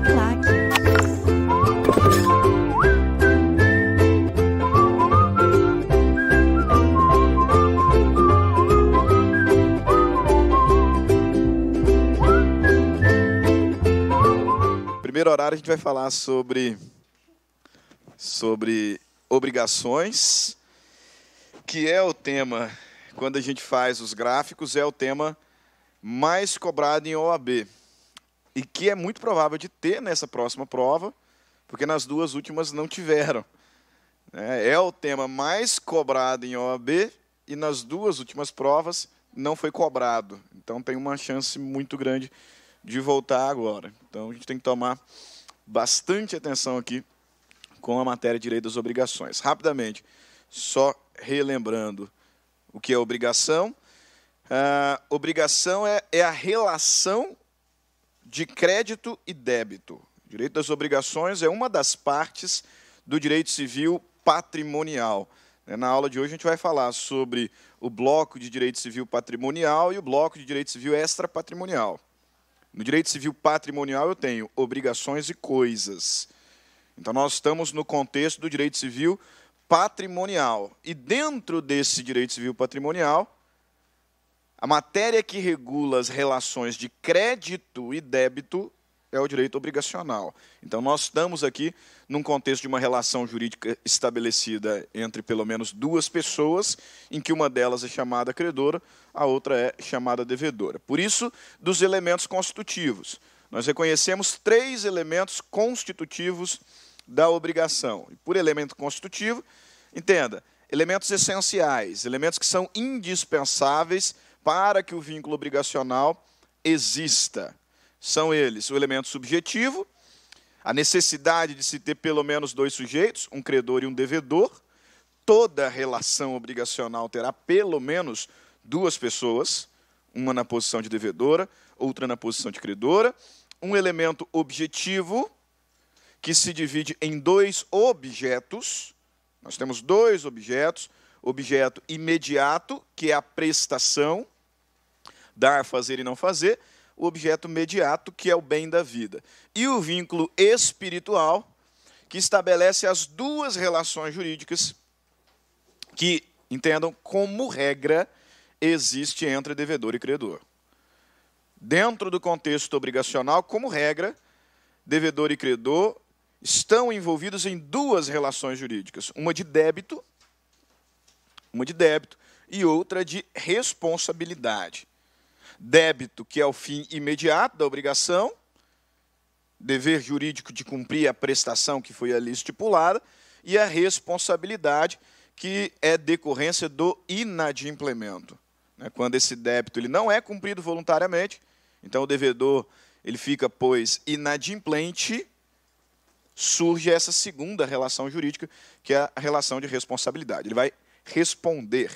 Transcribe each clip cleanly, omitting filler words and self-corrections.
Uniclac. Primeiro horário a gente vai falar sobre obrigações, que é o tema, quando a gente faz os gráficos, é o tema mais cobrado em OAB. E que é muito provável de ter nessa próxima prova, porque nas duas últimas não tiveram. É o tema mais cobrado em OAB e nas duas últimas provas não foi cobrado. Então tem uma chance muito grande de voltar agora. Então a gente tem que tomar bastante atenção aqui com a matéria de direito das obrigações. Rapidamente, só relembrando o que é obrigação. Obrigação é a relação de crédito e débito. O direito das obrigações é uma das partes do direito civil patrimonial. Na aula de hoje a gente vai falar sobre o bloco de direito civil patrimonial e o bloco de direito civil extrapatrimonial. No direito civil patrimonial eu tenho obrigações e coisas. Então nós estamos no contexto do direito civil patrimonial. E dentro desse direito civil patrimonial, a matéria que regula as relações de crédito e débito é o direito obrigacional. Então nós estamos aqui num contexto de uma relação jurídica estabelecida entre pelo menos duas pessoas, em que uma delas é chamada credora, a outra é chamada devedora. Por isso, dos elementos constitutivos. Nós reconhecemos 3 elementos constitutivos da obrigação. E por elemento constitutivo, entenda, elementos essenciais, elementos que são indispensáveis para que o vínculo obrigacional exista. São eles o elemento subjetivo, a necessidade de se ter pelo menos 2 sujeitos, um credor e um devedor. Toda relação obrigacional terá pelo menos 2 pessoas, uma na posição de devedora, outra na posição de credora. Um elemento objetivo, que se divide em 2 objetos. Nós temos 2 objetos. Objeto imediato, que é a prestação, dar, fazer e não fazer. O objeto mediato, que é o bem da vida. E o vínculo espiritual, que estabelece as 2 relações jurídicas que, entendam, como regra, existe entre devedor e credor. Dentro do contexto obrigacional, como regra, devedor e credor estão envolvidos em 2 relações jurídicas. Uma de débito e outra de responsabilidade. Débito, que é o fim imediato da obrigação, dever jurídico de cumprir a prestação que foi ali estipulada, e a responsabilidade, que é decorrência do inadimplemento. Quando esse débito ele não é cumprido voluntariamente, então o devedor ele fica, pois, inadimplente, surge essa segunda relação jurídica, que é a relação de responsabilidade. Ele vai responder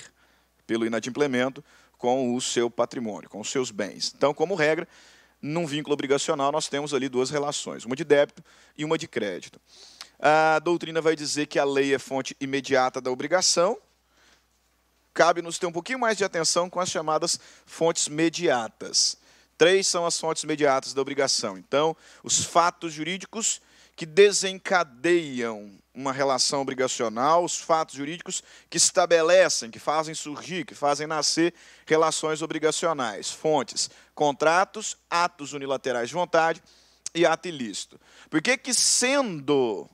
pelo inadimplemento com o seu patrimônio, com os seus bens. Então, como regra, num vínculo obrigacional, nós temos ali 2 relações, uma de débito e uma de crédito. A doutrina vai dizer que a lei é fonte imediata da obrigação. Cabe-nos ter um pouquinho mais de atenção com as chamadas fontes mediatas. 3 são as fontes mediatas da obrigação. Então, os fatos jurídicos que desencadeiam uma relação obrigacional, os fatos jurídicos que estabelecem, que fazem surgir, que fazem nascer relações obrigacionais. Fontes: contratos, atos unilaterais de vontade e ato ilícito. Por que que sendo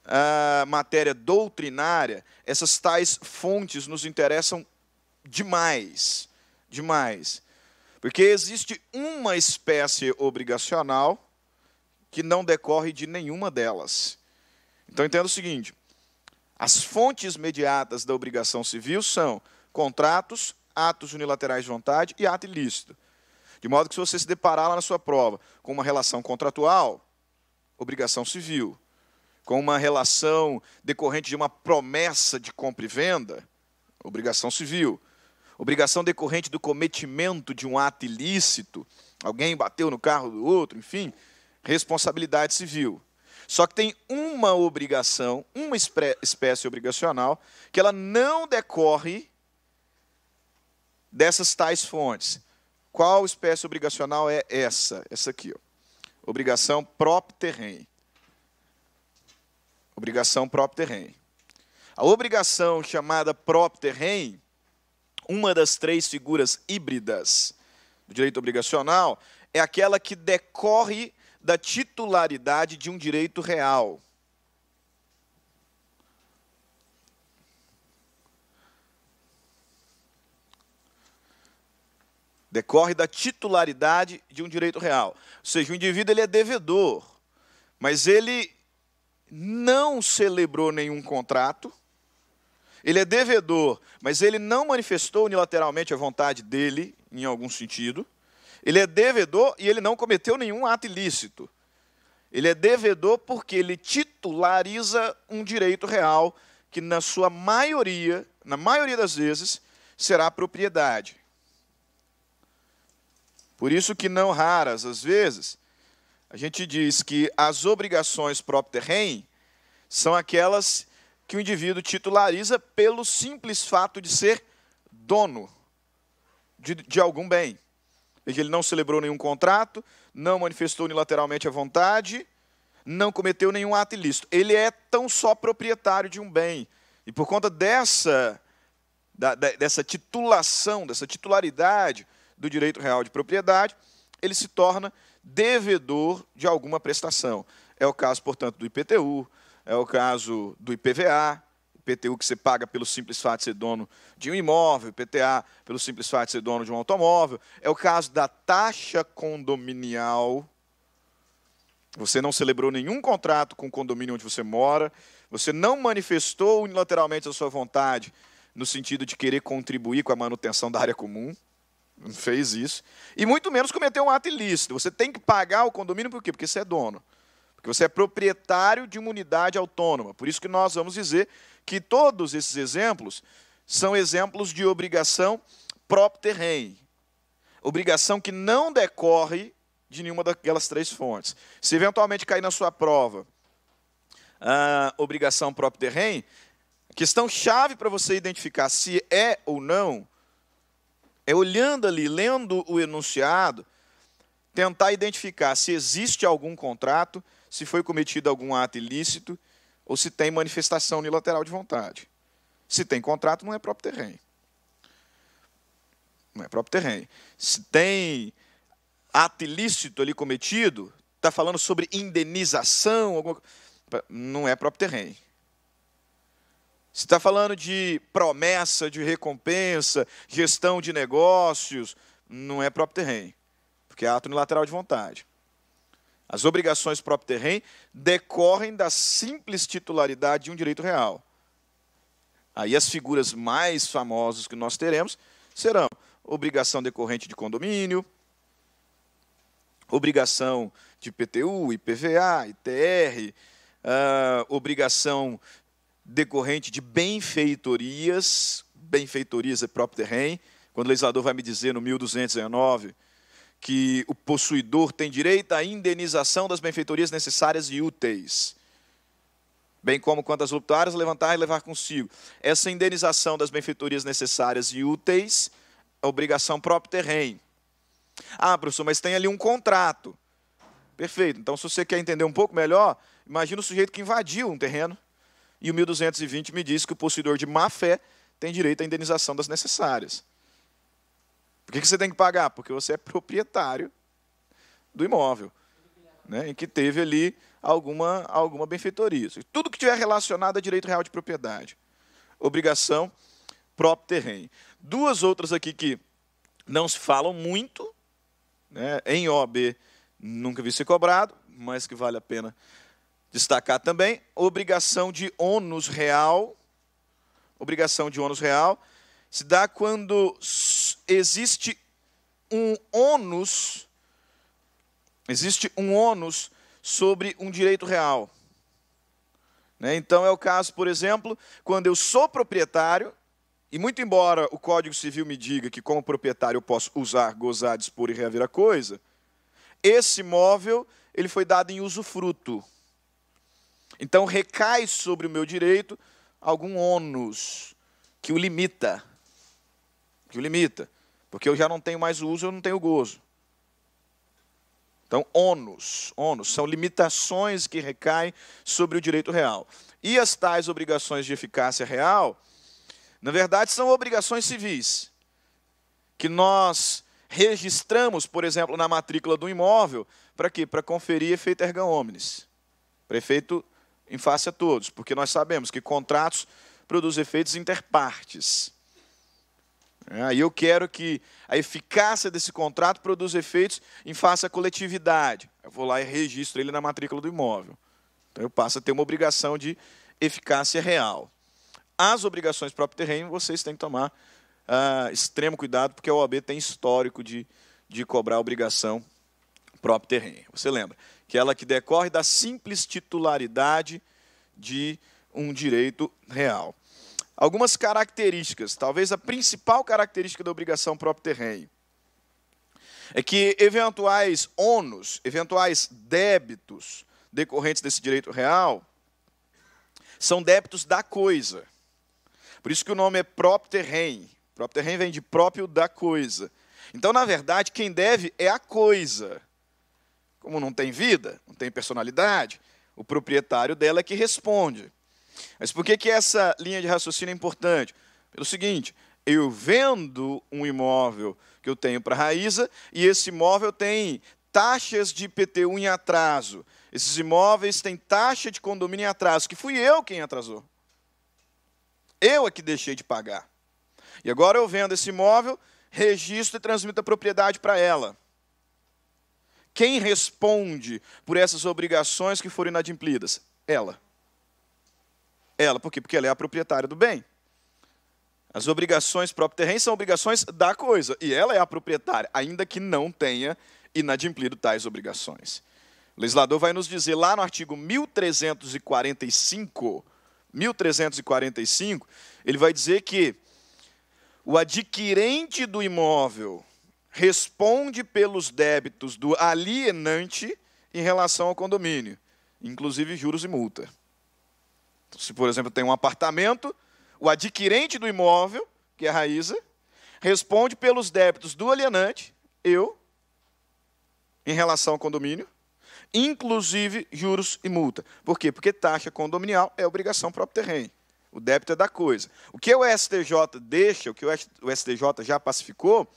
a matéria doutrinária, essas tais fontes nos interessam demais? Porque existe uma espécie obrigacional que não decorre de nenhuma delas. Então, entenda o seguinte: as fontes mediatas da obrigação civil são contratos, atos unilaterais de vontade e ato ilícito. De modo que, se você se deparar lá na sua prova com uma relação contratual, obrigação civil, com uma relação decorrente de uma promessa de compra e venda, obrigação civil, obrigação decorrente do cometimento de um ato ilícito, alguém bateu no carro do outro, enfim, responsabilidade civil. Só que tem uma obrigação, uma espécie obrigacional, que ela não decorre dessas tais fontes. Qual espécie obrigacional é essa? Essa aqui, ó. Obrigação propter rem. Obrigação propter rem. A obrigação chamada propter rem, uma das três figuras híbridas do direito obrigacional, é aquela que decorre da titularidade de um direito real. Decorre da titularidade de um direito real. Ou seja, o indivíduo ele é devedor, mas ele não celebrou nenhum contrato. Ele é devedor, mas ele não manifestou unilateralmente a vontade dele, em algum sentido. Ele é devedor e ele não cometeu nenhum ato ilícito. Ele é devedor porque ele titulariza um direito real que, na sua maioria, na maioria das vezes, será propriedade. Por isso que, não raras as vezes, a gente diz que as obrigações propter rem são aquelas que o indivíduo titulariza pelo simples fato de ser dono de algum bem. Ele não celebrou nenhum contrato, não manifestou unilateralmente a vontade, não cometeu nenhum ato ilícito. Ele é tão só proprietário de um bem. E por conta dessa titulação, dessa titularidade do direito real de propriedade, ele se torna devedor de alguma prestação. É o caso, portanto, do IPTU, é o caso do IPVA, IPTU que você paga pelo simples fato de ser dono de um imóvel, IPTA pelo simples fato de ser dono de um automóvel. É o caso da taxa condominial. Você não celebrou nenhum contrato com o condomínio onde você mora, você não manifestou unilateralmente a sua vontade no sentido de querer contribuir com a manutenção da área comum, não fez isso, e muito menos cometeu um ato ilícito. Você tem que pagar o condomínio por quê? Porque você é dono. Porque você é proprietário de uma unidade autônoma. Por isso que nós vamos dizer que todos esses exemplos são exemplos de obrigação propter rem. Obrigação que não decorre de nenhuma daquelas três fontes. Se eventualmente cair na sua prova a obrigação propter rem, a questão chave para você identificar se é ou não, é olhando ali, lendo o enunciado, tentar identificar se existe algum contrato, se foi cometido algum ato ilícito, ou se tem manifestação unilateral de vontade. Se tem contrato, não é propter rem. Não é propter rem. Se tem ato ilícito ali cometido, está falando sobre indenização, não é propter rem. Se está falando de promessa de recompensa, gestão de negócios, não é propter rem, porque é ato unilateral de vontade. As obrigações propter rem decorrem da simples titularidade de um direito real. Aí as figuras mais famosas que nós teremos serão obrigação decorrente de condomínio, obrigação de IPTU, IPVA, ITR, obrigação decorrente de benfeitorias. Benfeitorias é propter rem. Quando o legislador vai me dizer no 1219 que o possuidor tem direito à indenização das benfeitorias necessárias e úteis, bem como quanto às voluntárias levantar e levar consigo. Essa indenização das benfeitorias necessárias e úteis é obrigação propter rem. Ah, professor, mas tem ali um contrato. Perfeito. Então, se você quer entender um pouco melhor, imagina o sujeito que invadiu um terreno e o 1220 me diz que o possuidor de má-fé tem direito à indenização das necessárias. Por que você tem que pagar? Porque você é proprietário do imóvel, né, em que teve ali alguma benfeitoria. Tudo que tiver relacionado a direito real de propriedade. Obrigação propter rem. Duas outras aqui que não se falam muito, né, em OAB nunca vi ser cobrado, mas que vale a pena destacar também. Obrigação de ônus real. Obrigação de ônus real se dá quando existe um ônus sobre um direito real. Né? Então, é o caso, por exemplo, quando eu sou proprietário, e muito embora o Código Civil me diga que, como proprietário, eu posso usar, gozar, dispor e reaver a coisa, esse imóvel ele foi dado em usufruto. Então, recai sobre o meu direito algum ônus que o limita. Porque eu já não tenho mais o uso, eu não tenho o gozo. Então, ônus são limitações que recaem sobre o direito real. E as tais obrigações de eficácia real, na verdade, são obrigações civis, que nós registramos, por exemplo, na matrícula do imóvel, para quê? Para conferir efeito erga omnes, para efeito em face a todos, porque nós sabemos que contratos produzem efeitos interpartes. E eu quero que a eficácia desse contrato produza efeitos em face à coletividade. Eu vou lá e registro ele na matrícula do imóvel. Então, eu passo a ter uma obrigação de eficácia real. As obrigações próprio terreno, vocês têm que tomar extremo cuidado, porque a OAB tem histórico de cobrar a obrigação próprio terreno. Você lembra? Que ela que decorre da simples titularidade de um direito real. Algumas características, talvez a principal característica da obrigação próprio terreno, é que eventuais ônus, eventuais débitos decorrentes desse direito real, são débitos da coisa. Por isso que o nome é próprio terreno. Próprio terreno vem de próprio da coisa. Então, na verdade, quem deve é a coisa. Como não tem vida, não tem personalidade, o proprietário dela é que responde. Mas por que essa linha de raciocínio é importante? Pelo seguinte, eu vendo um imóvel que eu tenho para a Raíza e esse imóvel tem taxas de IPTU em atraso. Esses imóveis têm taxa de condomínio em atraso, que fui eu quem atrasou. Eu é que deixei de pagar. E agora eu vendo esse imóvel, registro e transmito a propriedade para ela. Quem responde por essas obrigações que foram inadimplidas? Ela. Ela, por quê? Porque ela é a proprietária do bem. As obrigações próprio terreno são obrigações da coisa, e ela é a proprietária, ainda que não tenha inadimplido tais obrigações. O legislador vai nos dizer lá no artigo 1345, ele vai dizer que o adquirente do imóvel responde pelos débitos do alienante em relação ao condomínio, inclusive juros e multa. Então, se, por exemplo, tem um apartamento, o adquirente do imóvel, que é a Raíza, responde pelos débitos do alienante, eu, em relação ao condomínio, inclusive juros e multa. Por quê? Porque taxa condominial é obrigação próprio terreno. O débito é da coisa. O que o STJ deixa, o que o STJ já pacificou,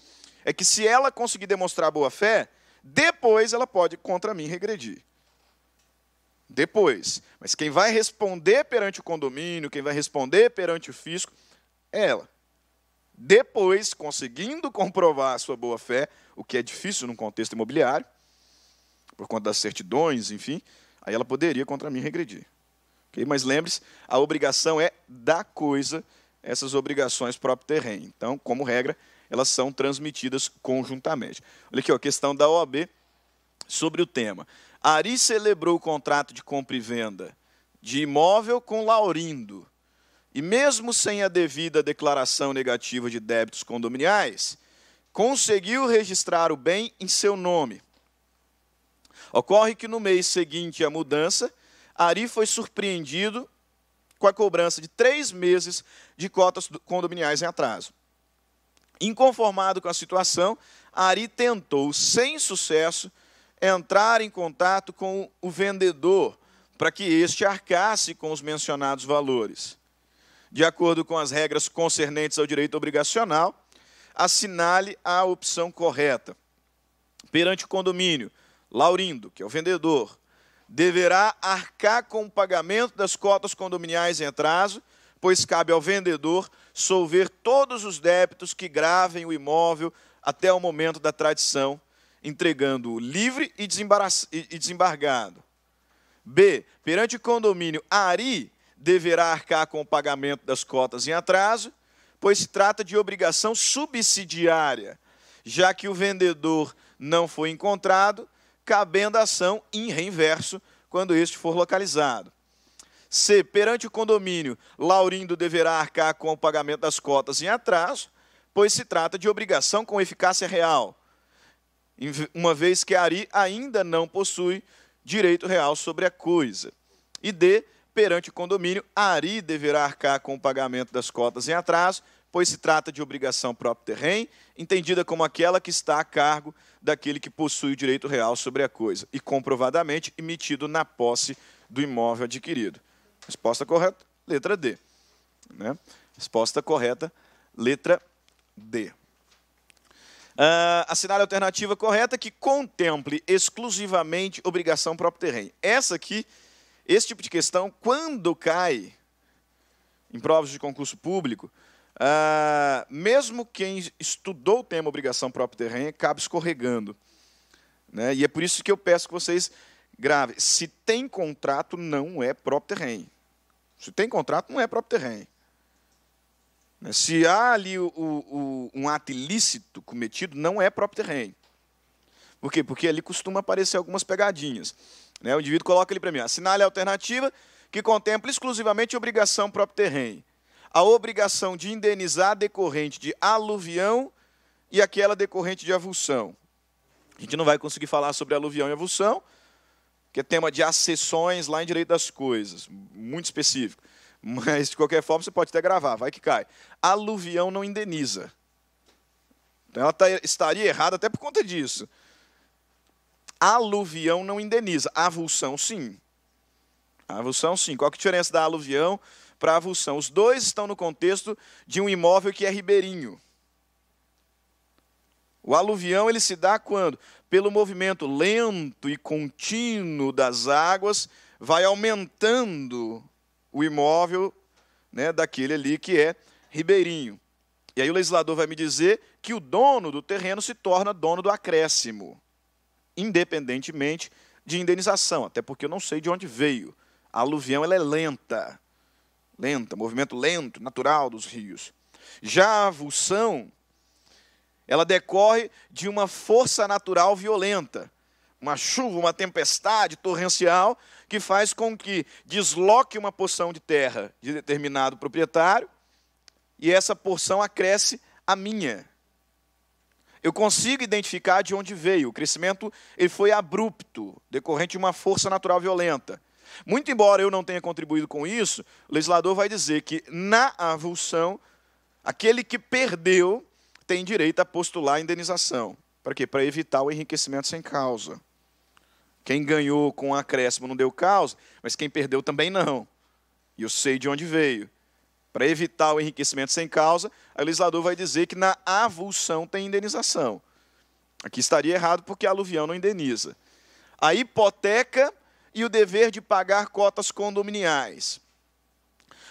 é que se ela conseguir demonstrar boa-fé, depois ela pode contra mim regredir. Depois. Mas quem vai responder perante o condomínio, quem vai responder perante o fisco, é ela. Depois, conseguindo comprovar a sua boa-fé, o que é difícil num contexto imobiliário, por conta das certidões, enfim, aí ela poderia contra mim regredir. Okay? Mas lembre-se, a obrigação é da coisa, essas obrigações próprio terreno. Então, como regra, elas são transmitidas conjuntamente. Olha aqui, ó, a questão da OAB sobre o tema. Ari celebrou o contrato de compra e venda de imóvel com Laurindo, e mesmo sem a devida declaração negativa de débitos condominiais, conseguiu registrar o bem em seu nome. Ocorre que no mês seguinte à mudança, Ari foi surpreendido com a cobrança de 3 meses de cotas condominiais em atraso. Inconformado com a situação, Ari tentou, sem sucesso, entrar em contato com o vendedor para que este arcasse com os mencionados valores. De acordo com as regras concernentes ao direito obrigacional, assinale a opção correta. Perante o condomínio, Laurindo, que é o vendedor, deverá arcar com o pagamento das cotas condominiais em atraso, pois cabe ao vendedor solver todos os débitos que gravem o imóvel até o momento da tradição, entregando-o livre e desembargado. B. Perante o condomínio, Ari deverá arcar com o pagamento das cotas em atraso, pois se trata de obrigação subsidiária, já que o vendedor não foi encontrado, cabendo a ação em reinverso quando este for localizado. C. Perante o condomínio, Laurindo deverá arcar com o pagamento das cotas em atraso, pois se trata de obrigação com eficácia real, uma vez que Ari ainda não possui direito real sobre a coisa. E D. Perante o condomínio, Ari deverá arcar com o pagamento das cotas em atraso, pois se trata de obrigação própria terrem, entendida como aquela que está a cargo daquele que possui o direito real sobre a coisa, e comprovadamente emitido na posse do imóvel adquirido. Resposta correta, letra D. Né? Resposta correta, letra D. Assinale a alternativa correta que contemple exclusivamente obrigação própria terrem. Essa aqui, esse tipo de questão, quando cai em provas de concurso público, mesmo quem estudou o tema obrigação própria terrem acaba escorregando. Né? E é por isso que eu peço que vocês gravem. Se tem contrato, não é próprio terrem. Se tem contrato, não é próprio terrem. Se há ali um ato ilícito cometido, não é próprio terrem. Por quê? Porque ali costuma aparecer algumas pegadinhas. Né? O indivíduo coloca ali para mim, assinale a alternativa que contempla exclusivamente obrigação próprio terrem. A obrigação de indenizar decorrente de aluvião e aquela decorrente de avulsão. A gente não vai conseguir falar sobre aluvião e avulsão, que é tema de acessões lá em Direito das Coisas, muito específico. Mas, de qualquer forma, você pode até gravar, vai que cai. Aluvião não indeniza. Então, ela estaria errada até por conta disso. Aluvião não indeniza. Avulsão, sim. Avulsão, sim. Qual que é a diferença da aluvião para a avulsão? Os dois estão no contexto de um imóvel que é ribeirinho. O aluvião ele se dá quando? Pelo movimento lento e contínuo das águas, vai aumentando o imóvel, né, daquele ali que é ribeirinho. E aí o legislador vai me dizer que o dono do terreno se torna dono do acréscimo, independentemente de indenização, até porque eu não sei de onde veio. A aluvião ela é lenta, movimento lento, natural dos rios. Já a avulsão, ela decorre de uma força natural violenta, uma chuva, uma tempestade torrencial, que faz com que desloque uma porção de terra de determinado proprietário e essa porção acresce a minha. Eu consigo identificar de onde veio. O crescimento ele foi abrupto, decorrente de uma força natural violenta. Muito embora eu não tenha contribuído com isso, o legislador vai dizer que, na avulsão, aquele que perdeu tem direito a postular a indenização. Para quê? Para evitar o enriquecimento sem causa. Quem ganhou com o acréscimo não deu causa, mas quem perdeu também não. E eu sei de onde veio. Para evitar o enriquecimento sem causa, o legislador vai dizer que na avulsão tem indenização. Aqui estaria errado porque a aluvião não indeniza. A hipoteca e o dever de pagar cotas condominiais.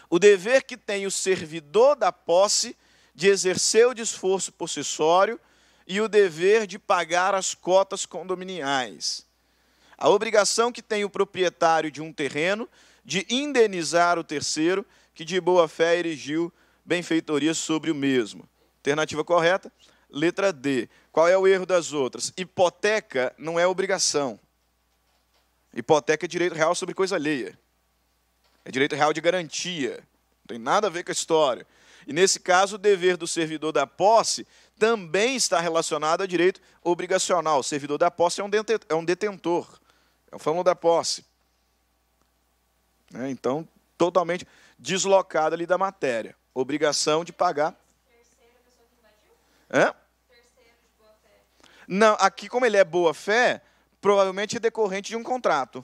O dever que tem o servidor da posse de exercer o desforço possessório e o dever de pagar as cotas condominiais. A obrigação que tem o proprietário de um terreno de indenizar o terceiro que de boa fé erigiu benfeitoria sobre o mesmo. Alternativa correta, letra D. Qual é o erro das outras? Hipoteca não é obrigação. Hipoteca é direito real sobre coisa alheia. É direito real de garantia. Não tem nada a ver com a história. E, nesse caso, o dever do servidor da posse também está relacionado a direito obrigacional. O servidor da posse é um detentor. É o famoso da posse. Então, totalmente deslocado ali da matéria. Obrigação de pagar. Terceira pessoa que invadiu? Hã? Terceiro de boa fé. Não, aqui, como ele é boa fé, provavelmente é decorrente de um contrato.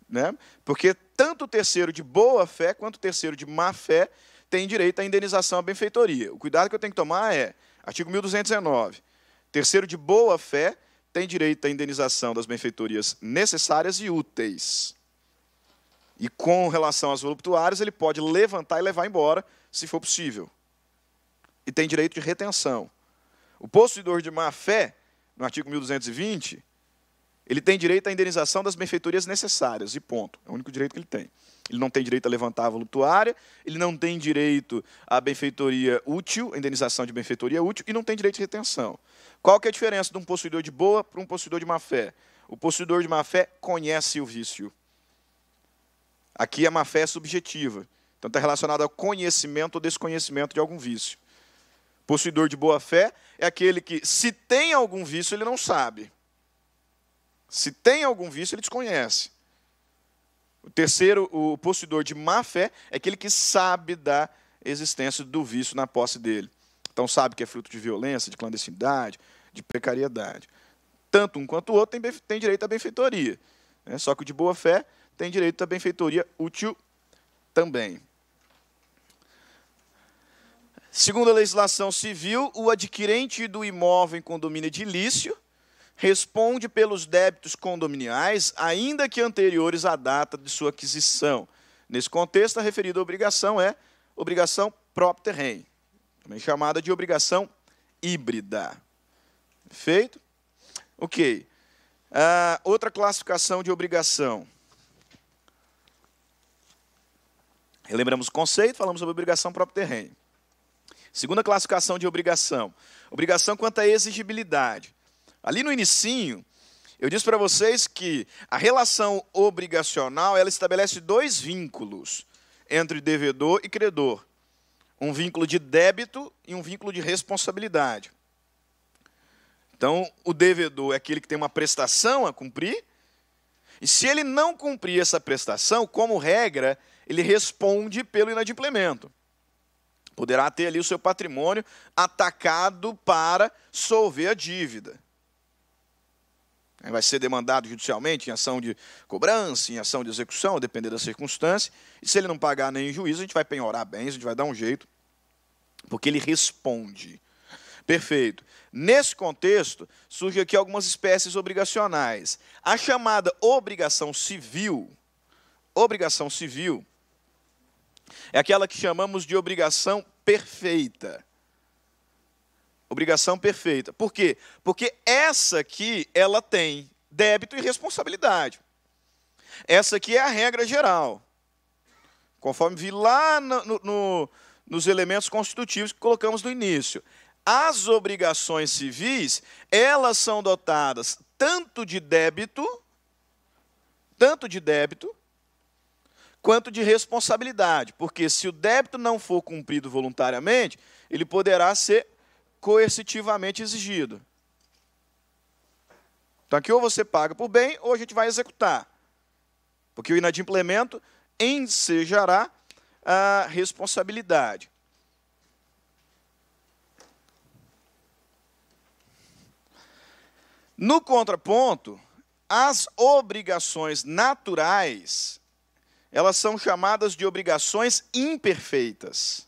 Né? Porque tanto o terceiro de boa fé quanto o terceiro de má fé tem direito à indenização à benfeitoria. O cuidado que eu tenho que tomar é, artigo 1219, terceiro de boa fé tem direito à indenização das benfeitorias necessárias e úteis. E com relação às voluptuárias, ele pode levantar e levar embora, se for possível. E tem direito de retenção. O possuidor de má fé, no artigo 1220, ele tem direito à indenização das benfeitorias necessárias, e ponto. É o único direito que ele tem. Ele não tem direito a levantar a voluptuária, ele não tem direito à benfeitoria útil, a indenização de benfeitoria útil, e não tem direito de retenção. Qual que é a diferença de um possuidor de boa para um possuidor de má fé? O possuidor de má fé conhece o vício. Aqui a má fé é subjetiva. Então está relacionado ao conhecimento ou desconhecimento de algum vício. Possuidor de boa fé é aquele que, se tem algum vício, ele não sabe. Se tem algum vício, ele desconhece. O terceiro, o possuidor de má fé, é aquele que sabe da existência do vício na posse dele. Então sabe que é fruto de violência, de clandestinidade, de precariedade. Tanto um quanto o outro tem direito à benfeitoria, né? Só que o de boa fé tem direito à benfeitoria útil também. Segundo a legislação civil, o adquirente do imóvel em condomínio edilício responde pelos débitos condominiais, ainda que anteriores à data de sua aquisição. Nesse contexto, a referida obrigação é obrigação propter rem, também chamada de obrigação híbrida. Perfeito? Ok. Outra classificação de obrigação. Relembramos o conceito, falamos sobre obrigação propter rem. Segunda classificação de obrigação. Obrigação quanto à exigibilidade. Ali no inicinho, eu disse para vocês que a relação obrigacional, ela estabelece dois vínculos entre devedor e credor. Um vínculo de débito e um vínculo de responsabilidade. Então, o devedor é aquele que tem uma prestação a cumprir, e se ele não cumprir essa prestação, como regra, ele responde pelo inadimplemento. Poderá ter ali o seu patrimônio atacado para solver a dívida. Vai ser demandado judicialmente em ação de cobrança, em ação de execução, a depender da circunstância. E se ele não pagar nem em juízo, a gente vai penhorar bens, a gente vai dar um jeito, porque ele responde. Perfeito. Nesse contexto, surgem aqui algumas espécies obrigacionais. A chamada obrigação civil é aquela que chamamos de obrigação perfeita. Obrigação perfeita. Por quê? Porque essa aqui, ela tem débito e responsabilidade. Essa aqui é a regra geral. Conforme vi lá nos elementos constitutivos que colocamos no início. As obrigações civis, elas são dotadas tanto de débito, quanto de responsabilidade. Porque se o débito não for cumprido voluntariamente, ele poderá ser coercitivamente exigido. Então aqui ou você paga por bem, ou a gente vai executar. Porque o inadimplemento ensejará a responsabilidade. No contraponto, as obrigações naturais, elas são chamadas de obrigações imperfeitas.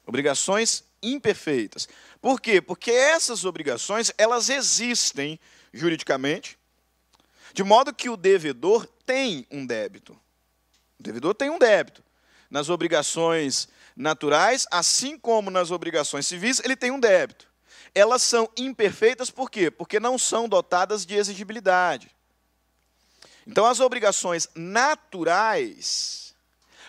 Obrigações imperfeitas. Por quê? Porque essas obrigações, elas existem juridicamente, de modo que o devedor tem um débito. O devedor tem um débito. Nas obrigações naturais, assim como nas obrigações civis, ele tem um débito. Elas são imperfeitas por quê? Porque não são dotadas de exigibilidade. Então, as obrigações naturais,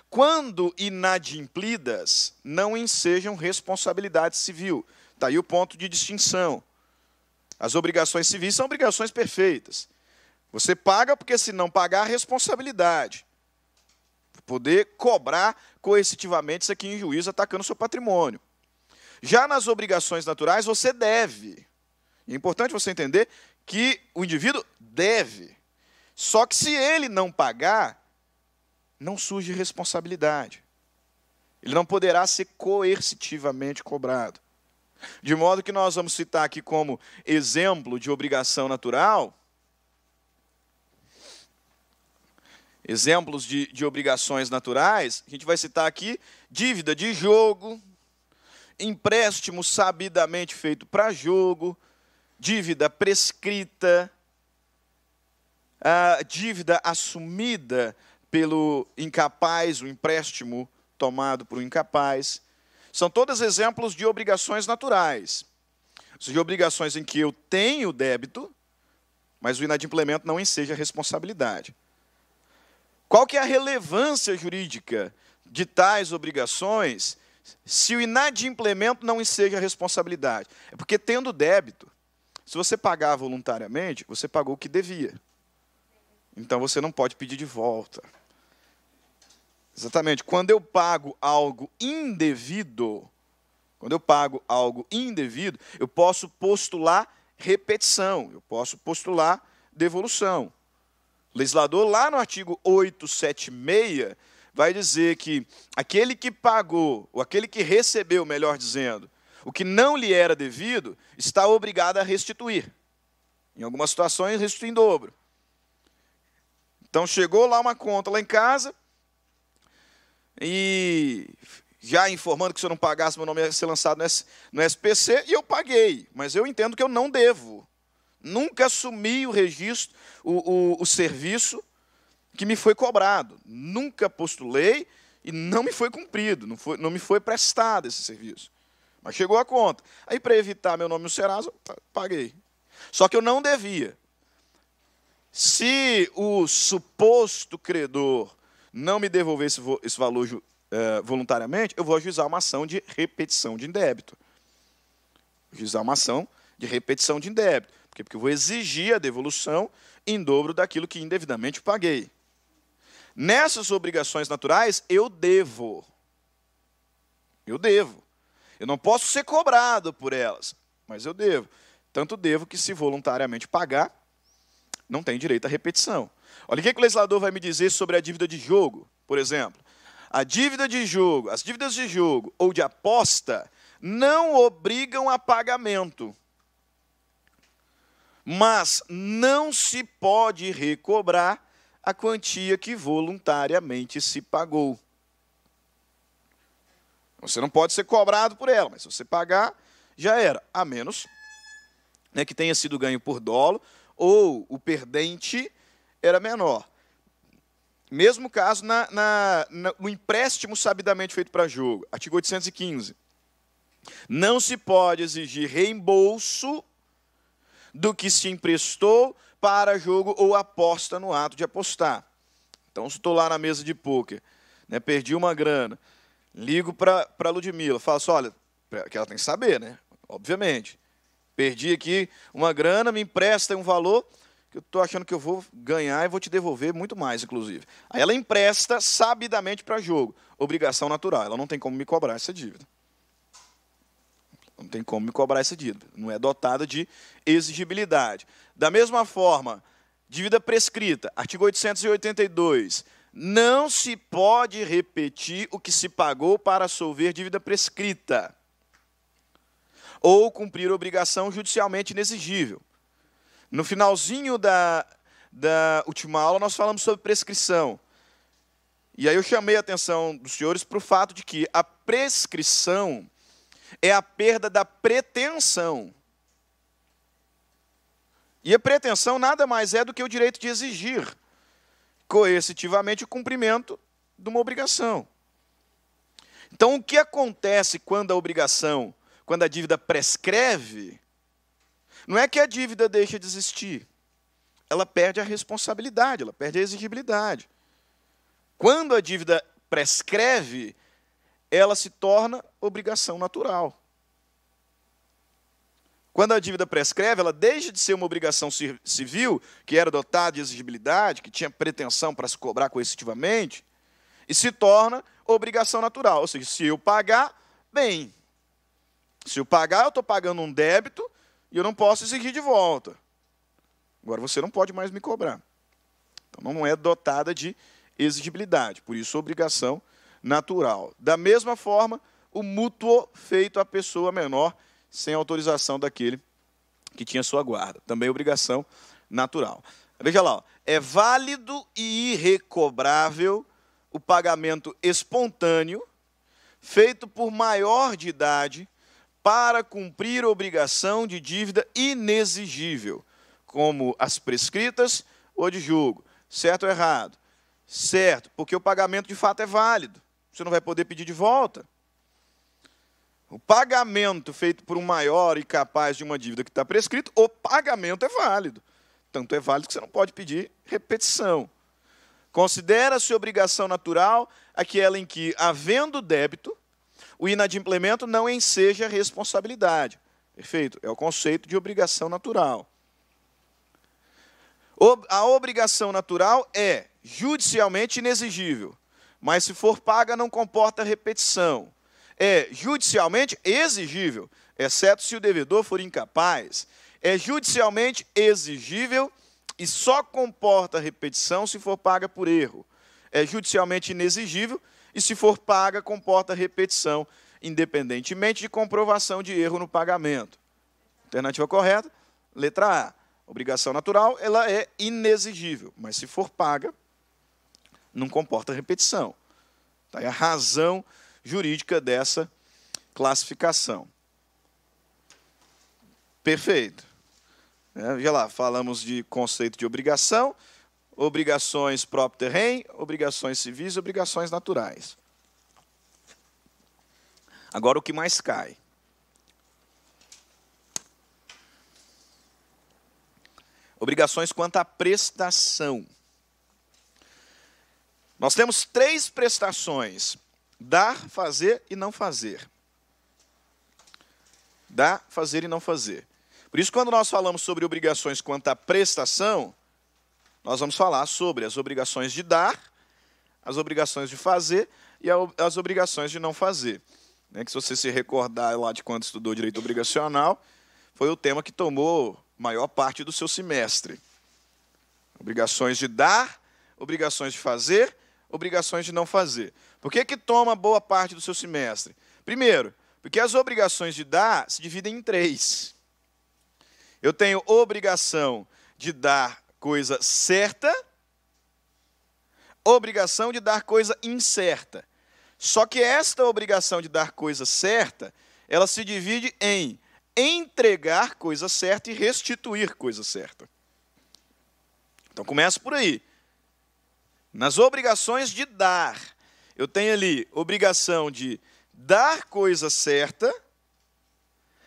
quando inadimplidas, não ensejam responsabilidade civil. Está aí o ponto de distinção. As obrigações civis são obrigações perfeitas. Você paga porque, se não pagar, responsabilidade. Poder cobrar coercitivamente isso aqui em juízo, atacando o seu patrimônio. Já nas obrigações naturais, você deve. É importante você entender que o indivíduo deve. Só que se ele não pagar, não surge responsabilidade. Ele não poderá ser coercitivamente cobrado. De modo que nós vamos citar aqui como exemplo de obrigação natural, exemplos de obrigações naturais, a gente vai citar aqui dívida de jogo, empréstimo sabidamente feito para jogo, dívida prescrita, a dívida assumida pelo incapaz, o empréstimo tomado por um incapaz. São todos exemplos de obrigações naturais. Ou seja, obrigações em que eu tenho débito, mas o inadimplemento não enseja responsabilidade. Qual que é a relevância jurídica de tais obrigações se o inadimplemento não enseja responsabilidade? É porque, tendo débito, se você pagar voluntariamente, você pagou o que devia. Então, você não pode pedir de volta. Exatamente. Quando eu pago algo indevido, eu posso postular repetição, eu posso postular devolução. O legislador, lá no artigo 876, vai dizer que aquele que pagou, ou aquele que recebeu, melhor dizendo, o que não lhe era devido, está obrigado a restituir. Em algumas situações, restituir em dobro. Então, chegou lá uma conta lá em casa, e já informando que se eu não pagasse, meu nome ia ser lançado no SPC, e eu paguei. Mas eu entendo que eu não devo. Nunca assumi o registro, o serviço que me foi cobrado. Nunca postulei e não me foi cumprido, não me foi prestado esse serviço. Mas chegou a conta. Aí, para evitar meu nome no Serasa, eu paguei. Só que eu não devia. Se o suposto credor não me devolver esse valor voluntariamente, eu vou ajuizar uma ação de repetição de indébito. Ajuizar uma ação de repetição de indébito. Por quê? Porque eu vou exigir a devolução em dobro daquilo que indevidamente paguei. Nessas obrigações naturais, eu devo. Eu devo. Eu não posso ser cobrado por elas, mas eu devo. Tanto devo que, se voluntariamente pagar, não tem direito à repetição. Olha o que o legislador vai me dizer sobre a dívida de jogo, por exemplo. A dívida de jogo, as dívidas de jogo ou de aposta não obrigam a pagamento. Mas não se pode recobrar a quantia que voluntariamente se pagou. Você não pode ser cobrado por ela, mas se você pagar, já era. A menos, né, que tenha sido ganho por dolo ou o perdente era menor. Mesmo caso no empréstimo sabidamente feito para jogo. Artigo 815. Não se pode exigir reembolso do que se emprestou para jogo ou aposta no ato de apostar. Então, se estou lá na mesa de pôquer, né, perdi uma grana, ligo para a Ludmila, falo assim, olha, que ela tem que saber, né? Obviamente. Perdi aqui uma grana, me empresta um valor que eu estou achando que eu vou ganhar e vou te devolver muito mais, inclusive. Aí ela empresta sabidamente para jogo. Obrigação natural. Ela não tem como me cobrar essa dívida. Não tem como me cobrar essa dívida. Não é dotada de exigibilidade. Da mesma forma, dívida prescrita. Artigo 882. Não se pode repetir o que se pagou para solver dívida prescrita ou cumprir obrigação judicialmente inexigível. No finalzinho da última aula, nós falamos sobre prescrição. E aí eu chamei a atenção dos senhores para o fato de que a prescrição é a perda da pretensão. E a pretensão nada mais é do que o direito de exigir coercitivamente o cumprimento de uma obrigação. Então, o que acontece quando a dívida prescreve, não é que a dívida deixa de existir. Ela perde a responsabilidade, ela perde a exigibilidade. Quando a dívida prescreve, ela se torna obrigação natural. Quando a dívida prescreve, ela deixa de ser uma obrigação civil, que era dotada de exigibilidade, que tinha pretensão para se cobrar coercitivamente, e se torna obrigação natural. Ou seja, se eu pagar, bem. Se eu pagar, eu estou pagando um débito e eu não posso exigir de volta. Agora, você não pode mais me cobrar. Então, não é dotada de exigibilidade. Por isso, obrigação natural. Da mesma forma, o mútuo feito à pessoa menor, sem autorização daquele que tinha sua guarda. Também obrigação natural. Veja lá, ó, é válido e irrecobrável o pagamento espontâneo feito por maior de idade para cumprir obrigação de dívida inexigível, como as prescritas ou de julgo. Certo ou errado? Certo, porque o pagamento de fato é válido. Você não vai poder pedir de volta. O pagamento feito por um maior e capaz de uma dívida que está prescrito, o pagamento é válido. Tanto é válido que você não pode pedir repetição. Considera-se obrigação natural aquela em que, havendo débito, o inadimplemento não enseja responsabilidade. Perfeito? É o conceito de obrigação natural. A obrigação natural é judicialmente inexigível, mas se for paga não comporta repetição. É judicialmente exigível, exceto se o devedor for incapaz. É judicialmente exigível e só comporta repetição se for paga por erro. é judicialmente inexigível e, se for paga, comporta repetição, independentemente de comprovação de erro no pagamento. Alternativa correta, letra A. Obrigação natural, ela é inexigível, mas se for paga, não comporta repetição. Tá aí a razão jurídica dessa classificação. Perfeito. Já lá, falamos de conceito de obrigação, obrigações próprio terreno, obrigações civis e obrigações naturais. Agora, o que mais cai? Obrigações quanto à prestação. Nós temos 3 prestações: dar, fazer e não fazer. Dar, fazer e não fazer. Por isso, quando nós falamos sobre obrigações quanto à prestação, nós vamos falar sobre as obrigações de dar, as obrigações de fazer e as obrigações de não fazer. Que, se você se recordar lá de quando estudou direito obrigacional, foi o tema que tomou maior parte do seu semestre. Obrigações de dar, obrigações de fazer, obrigações de não fazer. Por que toma boa parte do seu semestre? Primeiro, porque as obrigações de dar se dividem em 3. Eu tenho obrigação de dar coisa certa, obrigação de dar coisa incerta. Só que esta obrigação de dar coisa certa, ela se divide em entregar coisa certa e restituir coisa certa. Então, começa por aí. Nas obrigações de dar, eu tenho ali obrigação de dar coisa certa,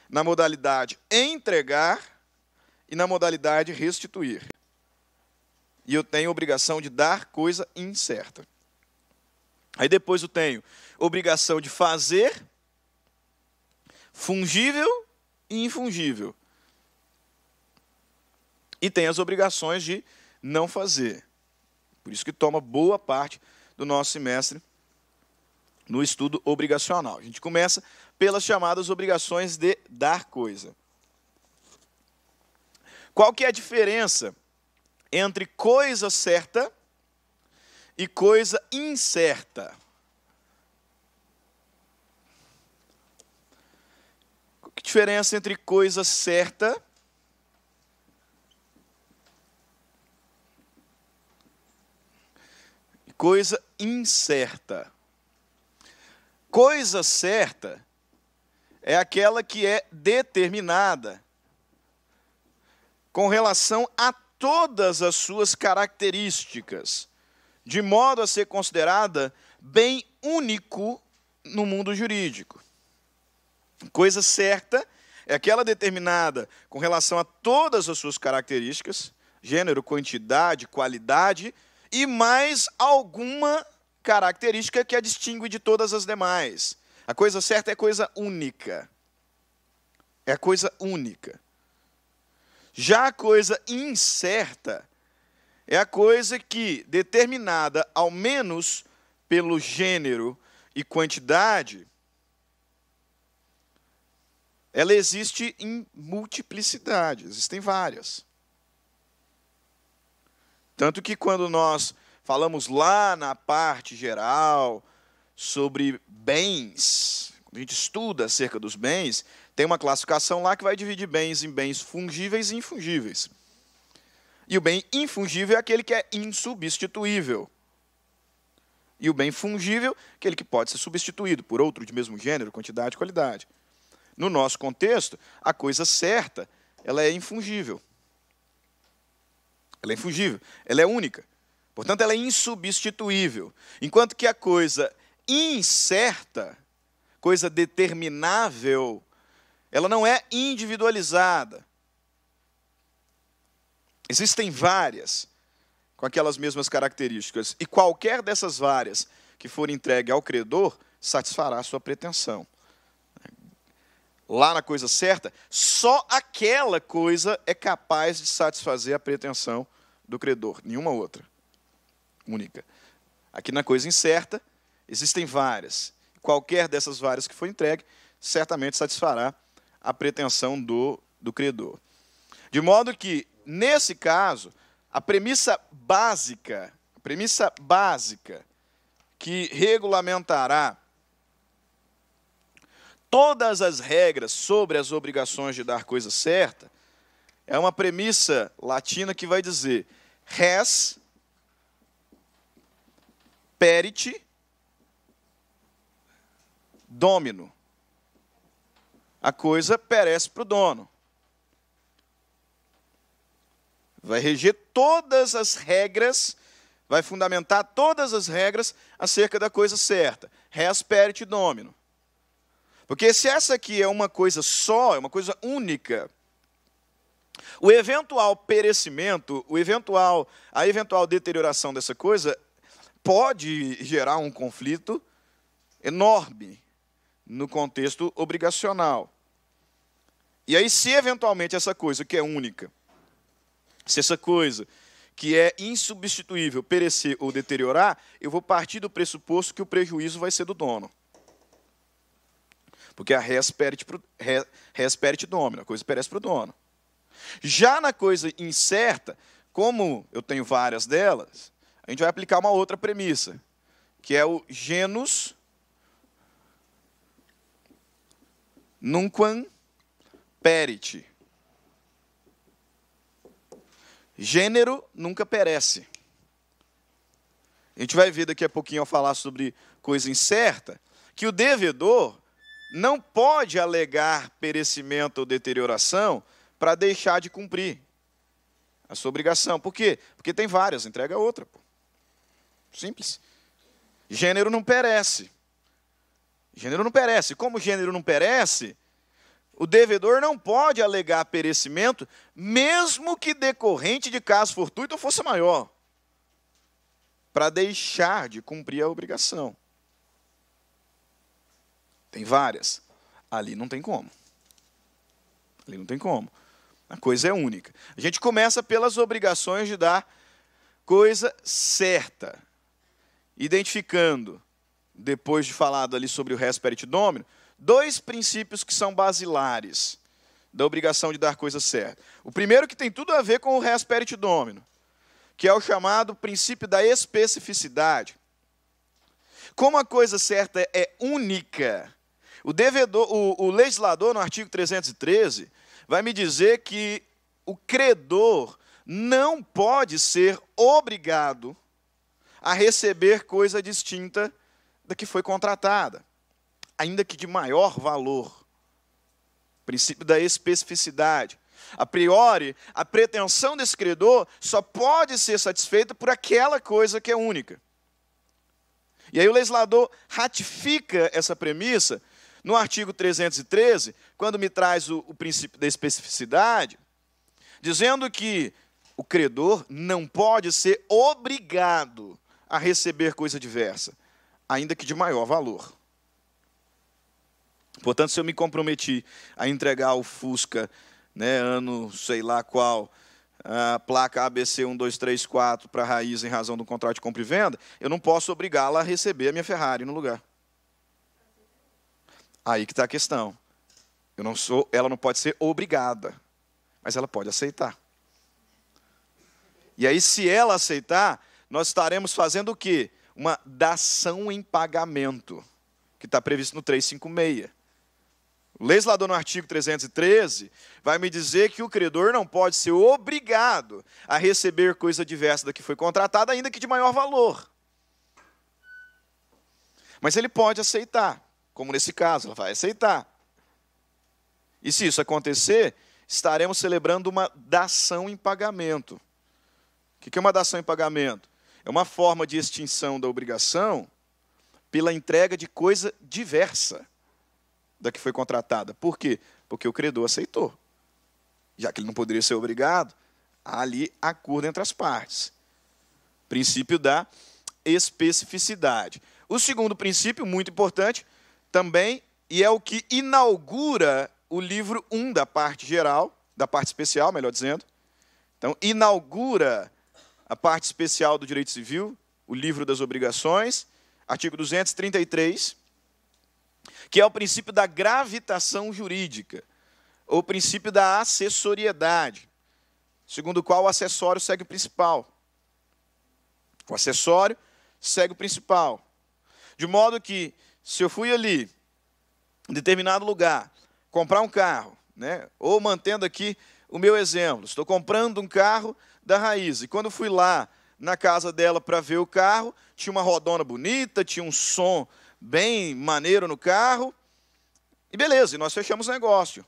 na modalidade entregar e na modalidade restituir. E eu tenho obrigação de dar coisa incerta. Aí depois eu tenho obrigação de fazer, fungível e infungível. E tem as obrigações de não fazer. Por isso que toma boa parte do nosso semestre no estudo obrigacional. A gente começa pelas chamadas obrigações de dar coisa. Qual que é a diferença entre coisa certa e coisa incerta? Qual que é a diferença entre coisa certa e coisa incerta? Coisa certa é aquela que é determinada com relação a todas as suas características, de modo a ser considerada bem único no mundo jurídico. Coisa certa é aquela determinada com relação a todas as suas características, gênero, quantidade, qualidade, e mais alguma característica que a distingue de todas as demais. A coisa certa é coisa única. É coisa única. Já a coisa incerta é a coisa que, determinada ao menos pelo gênero e quantidade, ela existe em multiplicidade, existem várias. Tanto que quando nós falamos lá na parte geral sobre bens, quando a gente estuda acerca dos bens, tem uma classificação lá que vai dividir bens em bens fungíveis e infungíveis. E o bem infungível é aquele que é insubstituível. E o bem fungível, aquele que pode ser substituído por outro de mesmo gênero, quantidade e qualidade. No nosso contexto, a coisa certa, ela é infungível. Ela é infungível, ela é única. Portanto, ela é insubstituível. Enquanto que a coisa incerta, coisa determinável, ela não é individualizada. Existem várias com aquelas mesmas características. E qualquer dessas várias que for entregue ao credor, satisfará a sua pretensão. Lá na coisa certa, só aquela coisa é capaz de satisfazer a pretensão do credor, nenhuma outra. Única. Aqui na coisa incerta, existem várias. Qualquer dessas várias que for entregue, certamente satisfará a pretensão do credor. De modo que, nesse caso, a premissa básica premissa básica que regulamentará todas as regras sobre as obrigações de dar coisa certa, é uma premissa latina que vai dizer res perit domino. A coisa perece para o dono. Vai reger todas as regras, vai fundamentar todas as regras acerca da coisa certa. Res perit domino. Porque se essa aqui é uma coisa só, é uma coisa única, o eventual perecimento, a eventual deterioração dessa coisa pode gerar um conflito enorme no contexto obrigacional. E aí, se eventualmente essa coisa que é única, se essa coisa que é insubstituível perecer ou deteriorar, eu vou partir do pressuposto que o prejuízo vai ser do dono. Porque a res perit domino, a coisa perece para o dono. Já na coisa incerta, como eu tenho várias delas, a gente vai aplicar uma outra premissa, que é o genus nunquam perit. Gênero nunca perece. A gente vai ver daqui a pouquinho, ao falar sobre coisa incerta, que o devedor não pode alegar perecimento ou deterioração para deixar de cumprir a sua obrigação. Por quê? Porque tem várias, entrega outra. Pô. Simples. Gênero não perece. Gênero não perece. Como gênero não perece, o devedor não pode alegar perecimento, mesmo que decorrente de caso fortuito ou força maior, para deixar de cumprir a obrigação. Tem várias. Ali não tem como. Ali não tem como. A coisa é única. A gente começa pelas obrigações de dar coisa certa. Identificando, depois de falado ali sobre o res perit domino, dois princípios que são basilares da obrigação de dar coisa certa. O primeiro que tem tudo a ver com o res perit domino, que é o chamado princípio da especificidade. Como a coisa certa é única, o legislador, no artigo 313, vai me dizer que o credor não pode ser obrigado a receber coisa distinta da que foi contratada, ainda que de maior valor. Princípio da especificidade. A priori, a pretensão desse credor só pode ser satisfeita por aquela coisa que é única. E aí o legislador ratifica essa premissa no artigo 313, quando me traz o princípio da especificidade, dizendo que o credor não pode ser obrigado a receber coisa diversa, ainda que de maior valor. Portanto, se eu me comprometi a entregar o Fusca, ano sei lá qual, a placa ABC 1234 para a Raiz em razão do contrato de compra e venda, eu não posso obrigá-la a receber a minha Ferrari no lugar. Aí que está a questão. Ela não pode ser obrigada, mas ela pode aceitar. E aí, se ela aceitar, nós estaremos fazendo o quê? Uma dação em pagamento, que está previsto no 356. O legislador, no artigo 313, vai me dizer que o credor não pode ser obrigado a receber coisa diversa da que foi contratada, ainda que de maior valor. Mas ele pode aceitar, como nesse caso, ela vai aceitar. E se isso acontecer, estaremos celebrando uma dação em pagamento. O que é uma dação em pagamento? É uma forma de extinção da obrigação pela entrega de coisa diversa da que foi contratada. Por quê? Porque o credor aceitou. Já que ele não poderia ser obrigado, há ali acordo entre as partes. Princípio da especificidade. O segundo princípio, muito importante, também, e é o que inaugura o livro 1 da parte geral, da parte especial, melhor dizendo. Então, inaugura a parte especial do direito civil, o livro das obrigações, artigo 233, que é o princípio da gravitação jurídica, ou o princípio da acessoriedade, segundo o qual o acessório segue o principal. O acessório segue o principal. De modo que, se eu fui ali, em determinado lugar, comprar um carro, né? Ou mantendo aqui o meu exemplo, estou comprando um carro da Raíza, e quando fui lá na casa dela para ver o carro, tinha uma rodona bonita, tinha um som bem maneiro no carro, e beleza, e nós fechamos o negócio.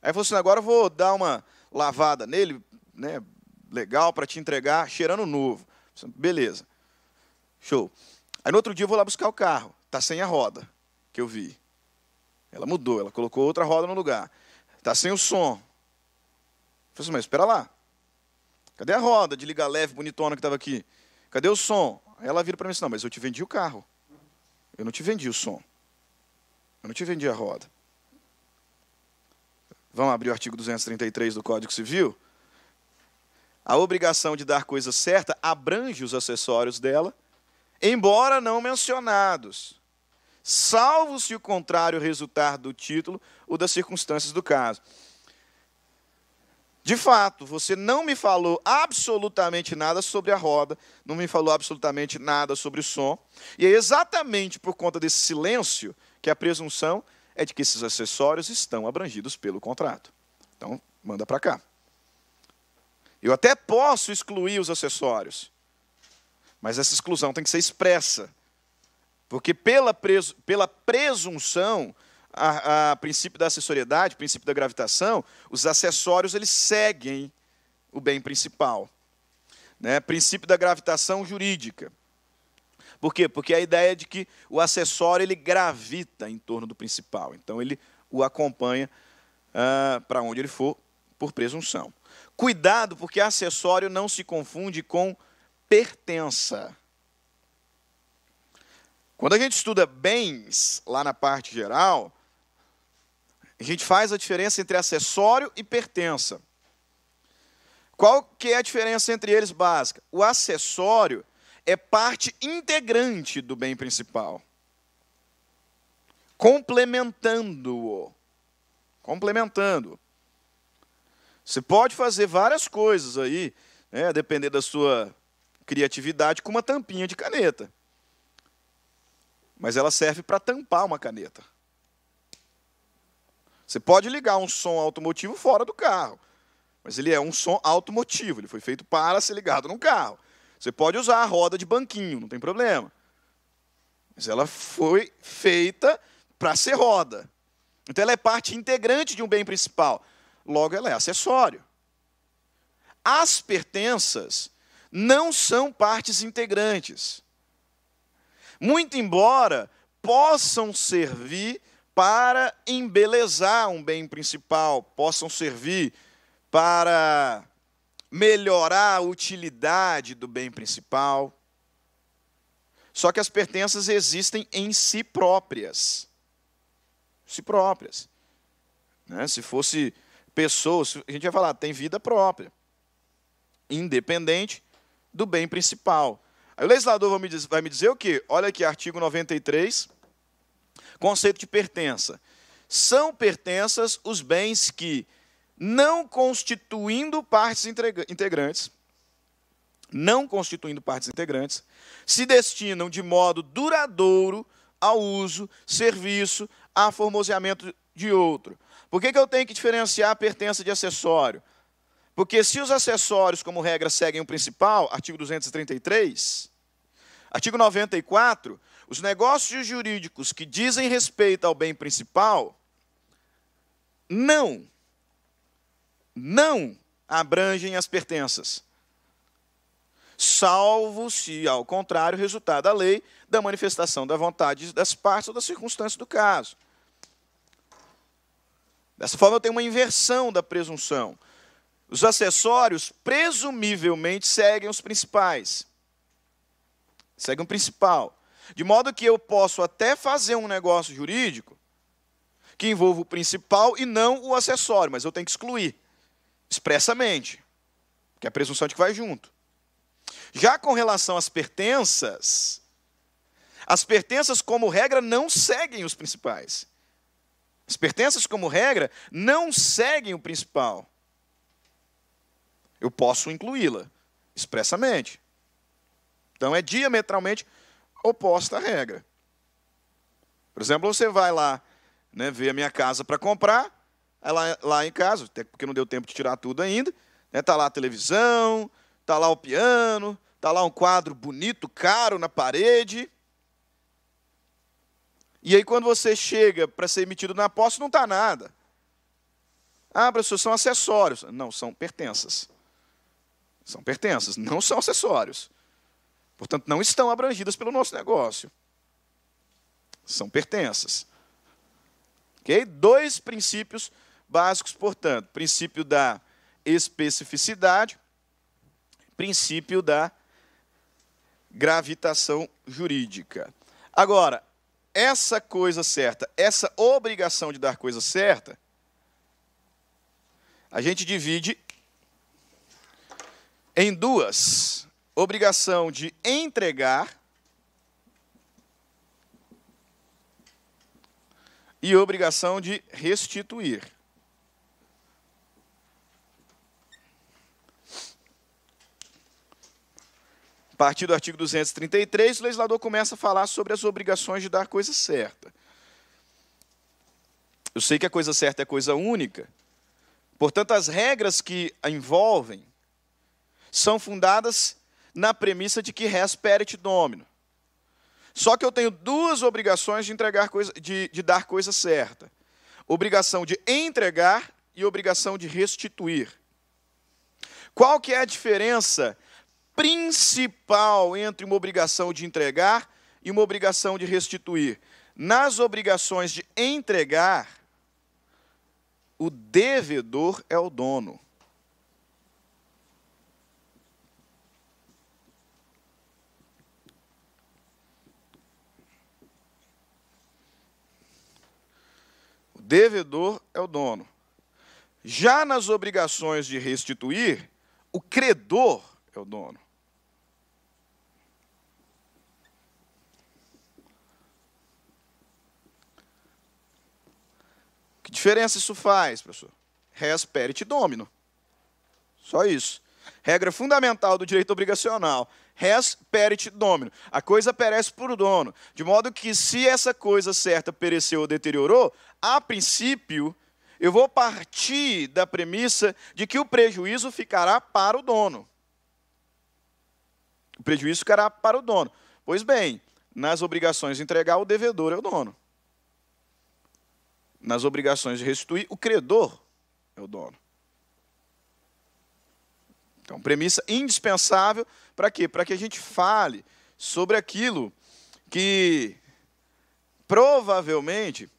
Aí falou assim, agora eu vou dar uma lavada nele, né, legal, para te entregar, cheirando novo. Beleza, show. Aí no outro dia eu vou lá buscar o carro, está sem a roda que eu vi. Ela mudou, ela colocou outra roda no lugar. Está sem o som. Eu falei assim, mas espera lá. Cadê a roda de liga leve, bonitona que estava aqui? Cadê o som? Aí ela vira para mim assim, não, mas eu te vendi o carro. Eu não te vendi o som. Eu não te vendi a roda. Vamos abrir o artigo 233 do Código Civil? A obrigação de dar coisa certa abrange os acessórios dela, embora não mencionados, salvo se o contrário resultar do título ou das circunstâncias do caso. De fato, você não me falou absolutamente nada sobre a roda, não me falou absolutamente nada sobre o som, e é exatamente por conta desse silêncio que a presunção é de que esses acessórios estão abrangidos pelo contrato. Então, manda para cá. Eu até posso excluir os acessórios, mas essa exclusão tem que ser expressa, porque pela presunção, a princípio da acessoriedade, princípio da gravitação, os acessórios eles seguem o bem principal. Né? Princípio da gravitação jurídica. Por quê? Porque a ideia é de que o acessório ele gravita em torno do principal. Então, ele o acompanha para onde ele for, por presunção. Cuidado, porque acessório não se confunde com pertença. Quando a gente estuda bens, lá na parte geral, a gente faz a diferença entre acessório e pertença. Qual que é a diferença entre eles básica? O acessório é parte integrante do bem principal, complementando-o. Complementando. Você pode fazer várias coisas aí, né, depender da sua criatividade, com uma tampinha de caneta. Mas ela serve para tampar uma caneta. Você pode ligar um som automotivo fora do carro, mas ele é um som automotivo, ele foi feito para ser ligado num carro. Você pode usar a roda de banquinho, não tem problema. Mas ela foi feita para ser roda. Então ela é parte integrante de um bem principal. Logo, ela é acessório. As pertenças não são partes integrantes. Muito embora possam servir para embelezar um bem principal, possam servir para melhorar a utilidade do bem principal. Só que as pertenças existem em si próprias. Si próprias. Né? Se fosse pessoas, a gente vai falar, tem vida própria, independente do bem principal. Aí o legislador vai me dizer o quê? Olha aqui, artigo 93, conceito de pertença. São pertenças os bens que, não constituindo partes integrantes, se destinam de modo duradouro ao uso, serviço, aformoseamento de outro. Por que eu tenho que diferenciar a pertença de acessório? Porque se os acessórios, como regra, seguem o principal, artigo 233, artigo 94, os negócios jurídicos que dizem respeito ao bem principal não abrangem as pertenças, salvo se, ao contrário, resultar da lei, da manifestação da vontade das partes ou das circunstâncias do caso. Dessa forma, eu tenho uma inversão da presunção. Os acessórios, presumivelmente, seguem os principais. Seguem o principal. De modo que eu posso até fazer um negócio jurídico que envolva o principal e não o acessório, mas eu tenho que excluir expressamente, que é a presunção de que vai junto. Já com relação às pertenças, como regra, não seguem os principais. As pertenças, como regra, não seguem o principal. Eu posso incluí-la expressamente. Então, é diametralmente oposta à regra. Por exemplo, você vai lá, né, ver a minha casa para comprar, aí lá em casa, até porque não deu tempo de tirar tudo ainda, né, tá lá a televisão, tá lá o piano, tá lá um quadro bonito, caro na parede. E aí, quando você chega para ser emitido na posse, não tá nada. Ah, professor, são acessórios. Não, são pertenças. São pertenças, não são acessórios. Portanto, não estão abrangidas pelo nosso negócio. São pertenças. Ok? 2 princípios básicos, portanto. Princípio da especificidade, princípio da gravitação jurídica. Agora, essa coisa certa, essa obrigação de dar coisa certa, a gente divide em 2. Obrigação de entregar e obrigação de restituir. A partir do artigo 233, o legislador começa a falar sobre as obrigações de dar coisa certa. Eu sei que a coisa certa é coisa única, portanto, as regras que a envolvem são fundadas na premissa de que res perit domino. Só que eu tenho 2 obrigações de dar coisa certa. Obrigação de entregar e obrigação de restituir. Qual que é a diferença principal entre uma obrigação de entregar e uma obrigação de restituir? Nas obrigações de entregar, o devedor é o dono. O devedor é o dono. Já nas obrigações de restituir, o credor é o dono. Que diferença isso faz, professor? Res perit domino. Só isso. Regra fundamental do direito obrigacional. Res perit domino. A coisa perece por dono. De modo que, se essa coisa certa pereceu ou deteriorou, a princípio, eu vou partir da premissa de que o prejuízo ficará para o dono. O prejuízo ficará para o dono. Pois bem, nas obrigações de entregar, o devedor é o dono. Nas obrigações de restituir, o credor é o dono. Então, premissa indispensável para quê? Para que a gente fale sobre aquilo que provavelmente,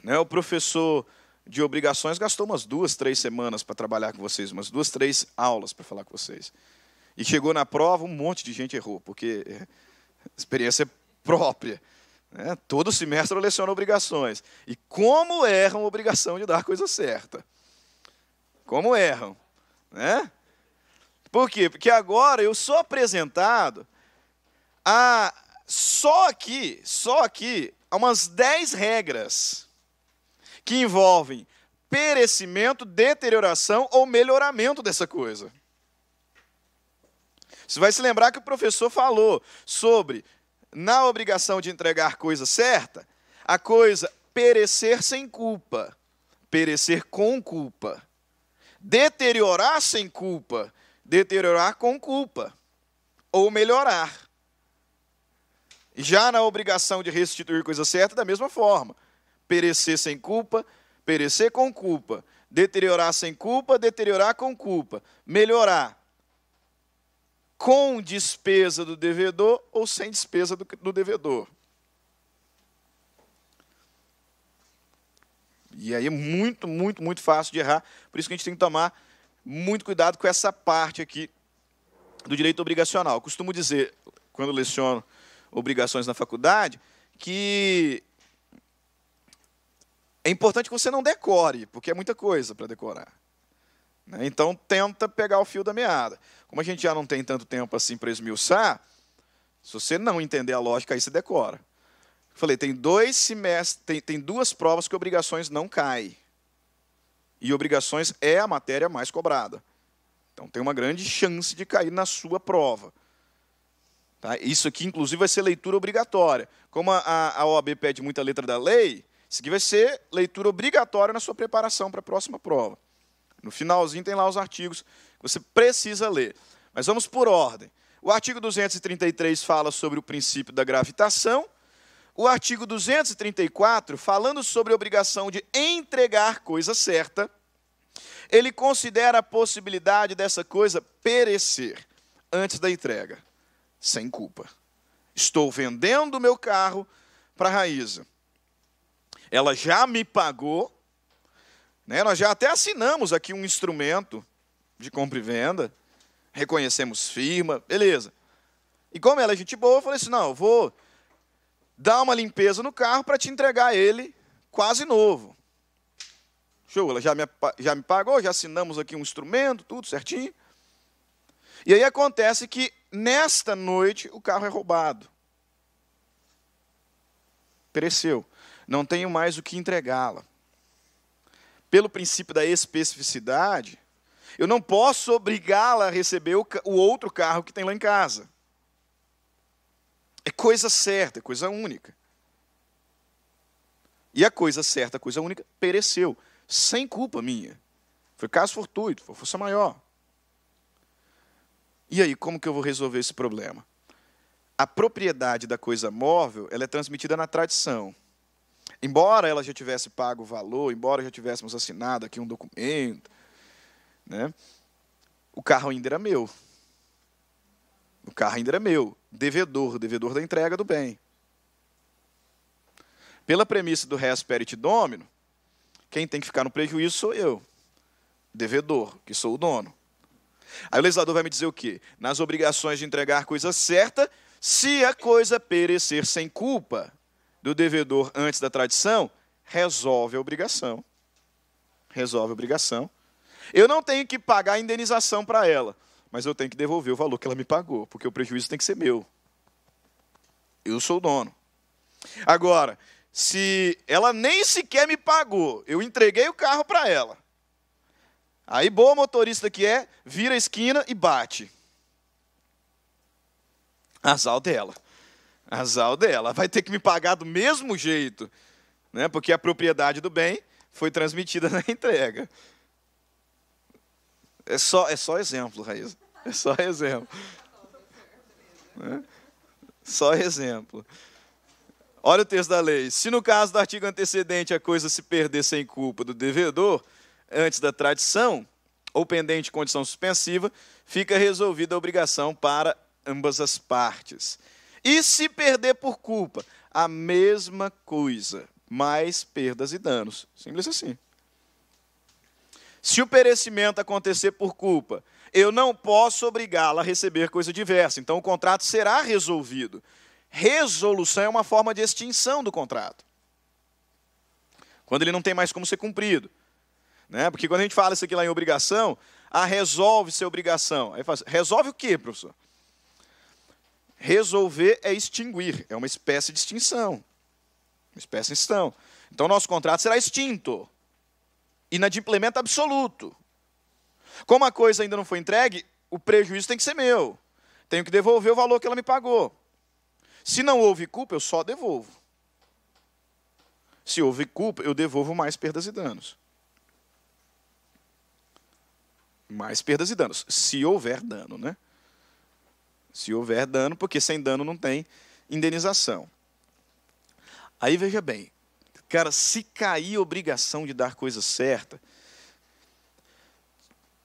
né, o professor de obrigações gastou umas 2, 3 semanas para trabalhar com vocês, umas 2, 3 aulas para falar com vocês. E chegou na prova, um monte de gente errou, porque experiência própria. Né? Todo semestre eu leciono obrigações. E como erram a obrigação de dar coisa certa. Como erram. Né? Por quê? Porque agora eu sou apresentado a só aqui, a umas 10 regras que envolvem perecimento, deterioração ou melhoramento dessa coisa. Você vai se lembrar que o professor falou sobre, na obrigação de entregar coisa certa, a coisa perecer sem culpa, perecer com culpa, deteriorar sem culpa, deteriorar com culpa, ou melhorar. Já na obrigação de restituir coisa certa, da mesma forma, perecer sem culpa, perecer com culpa, deteriorar sem culpa, deteriorar com culpa, melhorar com despesa do devedor ou sem despesa do devedor. E aí é muito, muito, muito fácil de errar, por isso que a gente tem que tomar muito cuidado com essa parte aqui do direito obrigacional. Eu costumo dizer, quando leciono obrigações na faculdade, que é importante que você não decore, porque é muita coisa para decorar. Então, tenta pegar o fio da meada. Como a gente já não tem tanto tempo assim para esmiuçar, se você não entender a lógica, aí você decora. Eu falei, tem 2 semestres, tem 2 provas que obrigações não caem. E obrigações é a matéria mais cobrada. Então tem uma grande chance de cair na sua prova. Tá? Isso aqui, inclusive, vai ser leitura obrigatória. Como a OAB pede muita letra da lei, isso aqui vai ser leitura obrigatória na sua preparação para a próxima prova. No finalzinho tem lá os artigos que você precisa ler. Mas vamos por ordem. O artigo 233 fala sobre o princípio da gravitação. O artigo 234, falando sobre a obrigação de entregar coisa certa, ele considera a possibilidade dessa coisa perecer antes da entrega, sem culpa. Estou vendendo o meu carro para a Raíza. Ela já me pagou, né? Nós já até assinamos aqui um instrumento de compra e venda, reconhecemos firma, beleza. E como ela é gente boa, eu falei assim, não, eu vou dar uma limpeza no carro para te entregar ele quase novo. Show, ela já me pagou, já assinamos aqui um instrumento, tudo certinho. E aí acontece que, nesta noite, o carro é roubado. Pereceu. Não tenho mais o que entregá-la. Pelo princípio da especificidade, eu não posso obrigá-la a receber o outro carro que tem lá em casa. É coisa certa, é coisa única. E a coisa certa, a coisa única, pereceu. Sem culpa minha. Foi caso fortuito, foi força maior. E aí, como que eu vou resolver esse problema? A propriedade da coisa móvel, ela é transmitida na tradição. Embora ela já tivesse pago o valor, embora já tivéssemos assinado aqui um documento, né, o carro ainda era meu. O carro ainda era meu. Devedor da entrega do bem. Pela premissa do res perit domino, quem tem que ficar no prejuízo sou eu, devedor, que sou o dono. Aí o legislador vai me dizer o quê? Nas obrigações de entregar coisa certa, se a coisa perecer sem culpa do devedor antes da tradição, resolve a obrigação. Resolve a obrigação. Eu não tenho que pagar a indenização para ela, mas eu tenho que devolver o valor que ela me pagou, porque o prejuízo tem que ser meu. Eu sou o dono. Agora, se ela nem sequer me pagou, eu entreguei o carro para ela. Aí, boa motorista que é, vira a esquina e bate. Azar dela. Azar dela. Vai ter que me pagar do mesmo jeito, né? Porque a propriedade do bem foi transmitida na entrega. É só exemplo, Raíza. É só exemplo. Né? Só exemplo. Olha o texto da lei. Se no caso do artigo antecedente a coisa se perder sem culpa do devedor, antes da tradição, ou pendente de condição suspensiva, fica resolvida a obrigação para ambas as partes. E se perder por culpa, a mesma coisa, mais perdas e danos. Simples assim. Se o perecimento acontecer por culpa, eu não posso obrigá-la a receber coisa diversa. Então o contrato será resolvido. Resolução é uma forma de extinção do contrato. Quando ele não tem mais como ser cumprido. Né? Porque quando a gente fala isso aqui lá em obrigação, resolve-se a obrigação. Aí fala assim, resolve o quê, professor? Resolver é extinguir, é uma espécie de extinção. Uma espécie de extinção. Então o nosso contrato será extinto. Inadimplemento absoluto. Como a coisa ainda não foi entregue, o prejuízo tem que ser meu. Tenho que devolver o valor que ela me pagou. Se não houve culpa, eu só devolvo. Se houve culpa, eu devolvo mais perdas e danos. Mais perdas e danos. Se houver dano, né? Se houver dano, porque sem dano não tem indenização. Aí veja bem, cara, se cair a obrigação de dar coisa certa,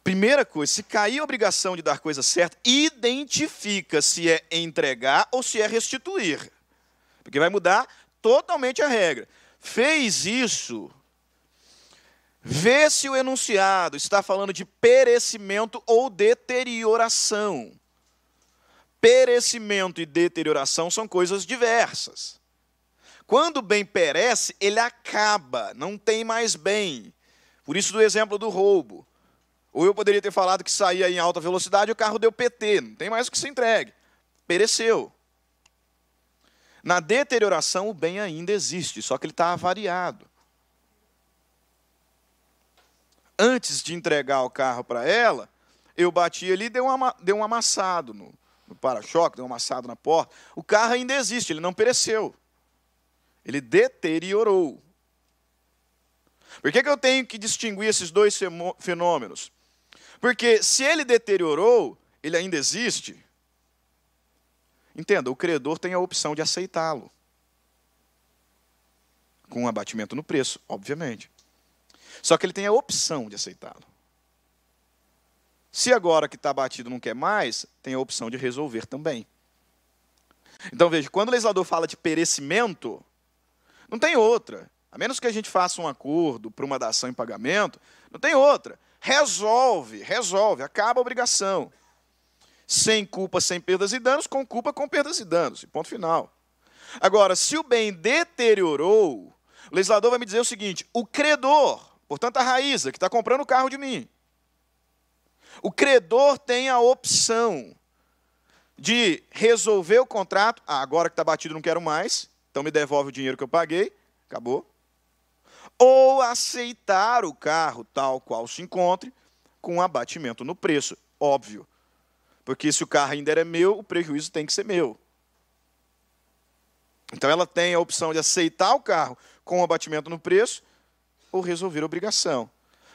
primeira coisa, se cair a obrigação de dar coisa certa, identifica se é entregar ou se é restituir. Porque vai mudar totalmente a regra. Fez isso, vê se o enunciado está falando de perecimento ou deterioração. Perecimento e deterioração são coisas diversas. Quando o bem perece, ele acaba, não tem mais bem. Por isso do exemplo do roubo. Ou eu poderia ter falado que saía em alta velocidade e o carro deu PT, não tem mais o que se entregue. Pereceu. Na deterioração, o bem ainda existe, só que ele está avariado. Antes de entregar o carro para ela, eu bati ali e deu um amassado no para-choque, deu um amassado na porta. O carro ainda existe, ele não pereceu. Ele deteriorou. Por que eu tenho que distinguir esses dois fenômenos? Porque se ele deteriorou, ele ainda existe. Entenda, o credor tem a opção de aceitá-lo. Com um abatimento no preço, obviamente. Só que ele tem a opção de aceitá-lo. Se agora que está abatido não quer mais, tem a opção de resolver também. Então veja, quando o legislador fala de perecimento, não tem outra. A menos que a gente faça um acordo para uma dação em pagamento, não tem outra. Resolve, acaba a obrigação. Sem culpa, sem perdas e danos, com culpa, com perdas e danos. Ponto final. Agora, se o bem deteriorou, o legislador vai me dizer o seguinte: o credor, portanto a Raíza, que está comprando o carro de mim, o credor tem a opção de resolver o contrato. Agora que está batido não quero mais, então me devolve o dinheiro que eu paguei, acabou. Ou aceitar o carro tal qual se encontre, com abatimento no preço, óbvio. Porque se o carro ainda era meu, o prejuízo tem que ser meu. Então ela tem a opção de aceitar o carro com abatimento no preço ou resolver a obrigação.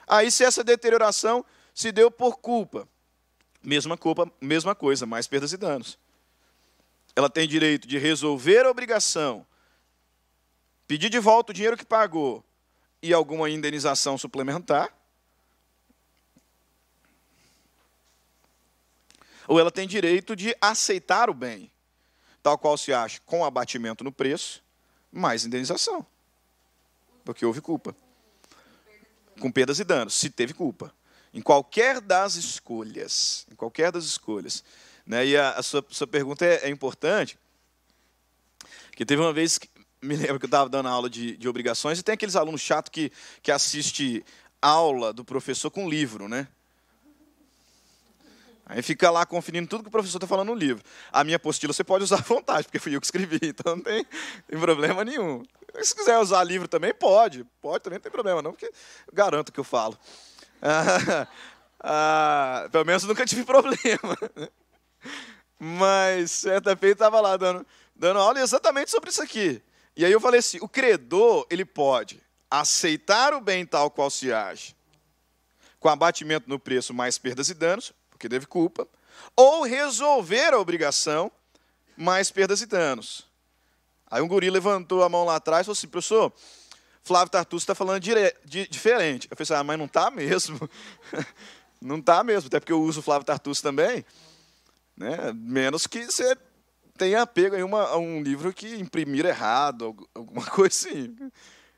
Aí se essa deterioração se deu por culpa, mesma coisa, mais perdas e danos. Ela tem direito de resolver a obrigação, pedir de volta o dinheiro que pagou e alguma indenização suplementar. Ou ela tem direito de aceitar o bem, tal qual se acha, com abatimento no preço, mais indenização. Porque houve culpa. Com perdas e danos, se teve culpa. Em qualquer das escolhas. Né? E a sua pergunta é importante, que teve uma vez, me lembro que eu estava dando aula de obrigações, e tem aqueles alunos chatos que assistem aula do professor com livro, né? Aí fica lá conferindo tudo que o professor está falando no livro. A minha apostila você pode usar à vontade, porque fui eu que escrevi, então não tem problema nenhum. Se quiser usar livro também, pode também, não tem problema não, porque eu garanto que eu falo. Pelo menos nunca tive problema. Mas certa feita estava lá dando aula exatamente sobre isso aqui. E aí eu falei assim, o credor, ele pode aceitar o bem tal qual se age, com abatimento no preço mais perdas e danos, porque teve culpa, ou resolver a obrigação, mais perdas e danos. Aí um guri levantou a mão lá atrás e falou assim, professor, Flávio Tartucci está falando diferente. Eu falei assim, mas não está mesmo. Não está mesmo, até porque eu uso o Flávio Tartucci também, né? Menos que você tenha pego aí a um livro que imprimiram errado, alguma coisa assim.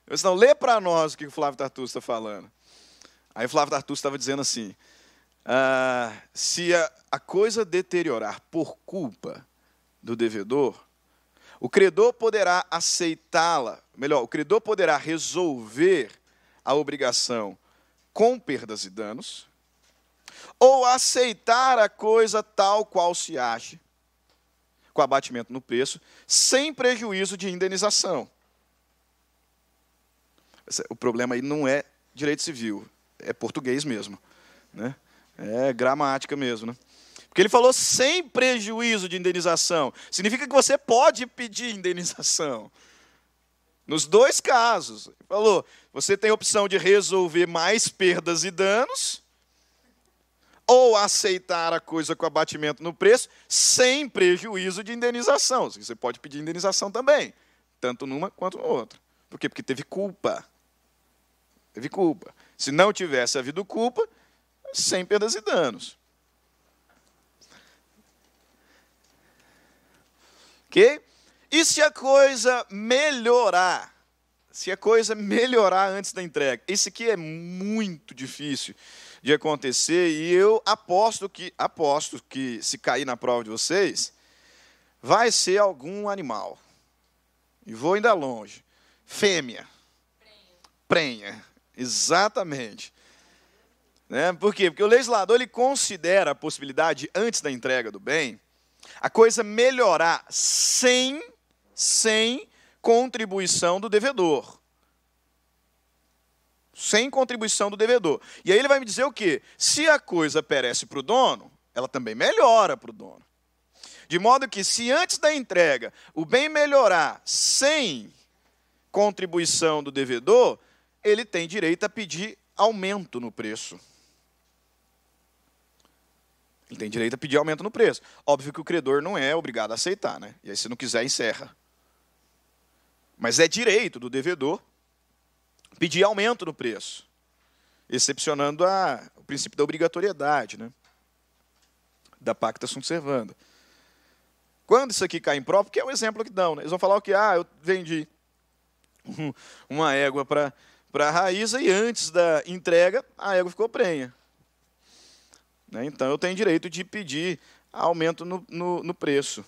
Eu disse, não, lê para nós o que o Flávio Tartucci está falando. Aí o Flávio Tartucci estava dizendo assim, se a coisa deteriorar por culpa do devedor, o credor poderá aceitá-la, melhor, o credor poderá resolver a obrigação com perdas e danos, ou aceitar a coisa tal qual se ache, com abatimento no preço, sem prejuízo de indenização. O problema aí não é direito civil, é português mesmo, né? É gramática mesmo, né? Porque ele falou sem prejuízo de indenização. Significa que você pode pedir indenização. Nos dois casos. Ele falou, você tem a opção de resolver mais perdas e danos, ou aceitar a coisa com abatimento no preço, sem prejuízo de indenização. Você pode pedir indenização também, tanto numa quanto na outra. Por quê? Porque teve culpa. Teve culpa. Se não tivesse havido culpa, sem perdas e danos. Ok? E se a coisa melhorar? Se a coisa melhorar antes da entrega? Isso aqui é muito difícil de acontecer e eu aposto que se cair na prova de vocês, vai ser algum animal. E vou ainda longe. Fêmea. Prenha. Exatamente. Né? Por quê? Porque o legislador ele considera a possibilidade, antes da entrega do bem, a coisa melhorar sem contribuição do devedor. sem contribuição do devedor. E aí ele vai me dizer o quê? Se a coisa perece para o dono, ela também melhora para o dono. De modo que, se antes da entrega o bem melhorar sem contribuição do devedor, ele tem direito a pedir aumento no preço. Ele tem direito a pedir aumento no preço. Óbvio que o credor não é obrigado a aceitar, né? E aí, se não quiser, encerra. Mas é direito do devedor pedir aumento no preço, excepcionando o princípio da obrigatoriedade, né? Da pacta sunt servanda. Quando isso aqui cai em prova, porque é o exemplo que dão, né? Eles vão falar o quê? Eu vendi uma égua para a Raíza e antes da entrega a égua ficou prenha. Né? Então eu tenho direito de pedir aumento no preço.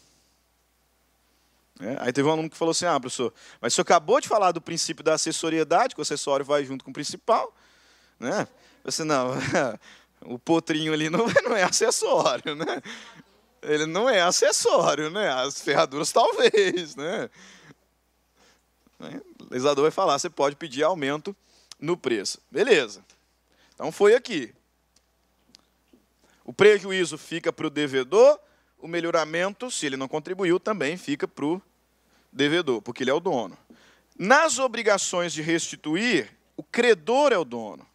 Aí teve um aluno que falou assim, professor, mas o senhor acabou de falar do princípio da acessoriedade, que o acessório vai junto com o principal. Né? Você não, o potrinho ali não é acessório, né? Ele não é acessório, né? As ferraduras talvez, né? O legislador vai falar, você pode pedir aumento no preço. Beleza. Então foi aqui. O prejuízo fica para o devedor, o melhoramento, se ele não contribuiu, também fica para o devedor, porque ele é o dono. Nas obrigações de restituir, o credor é o dono.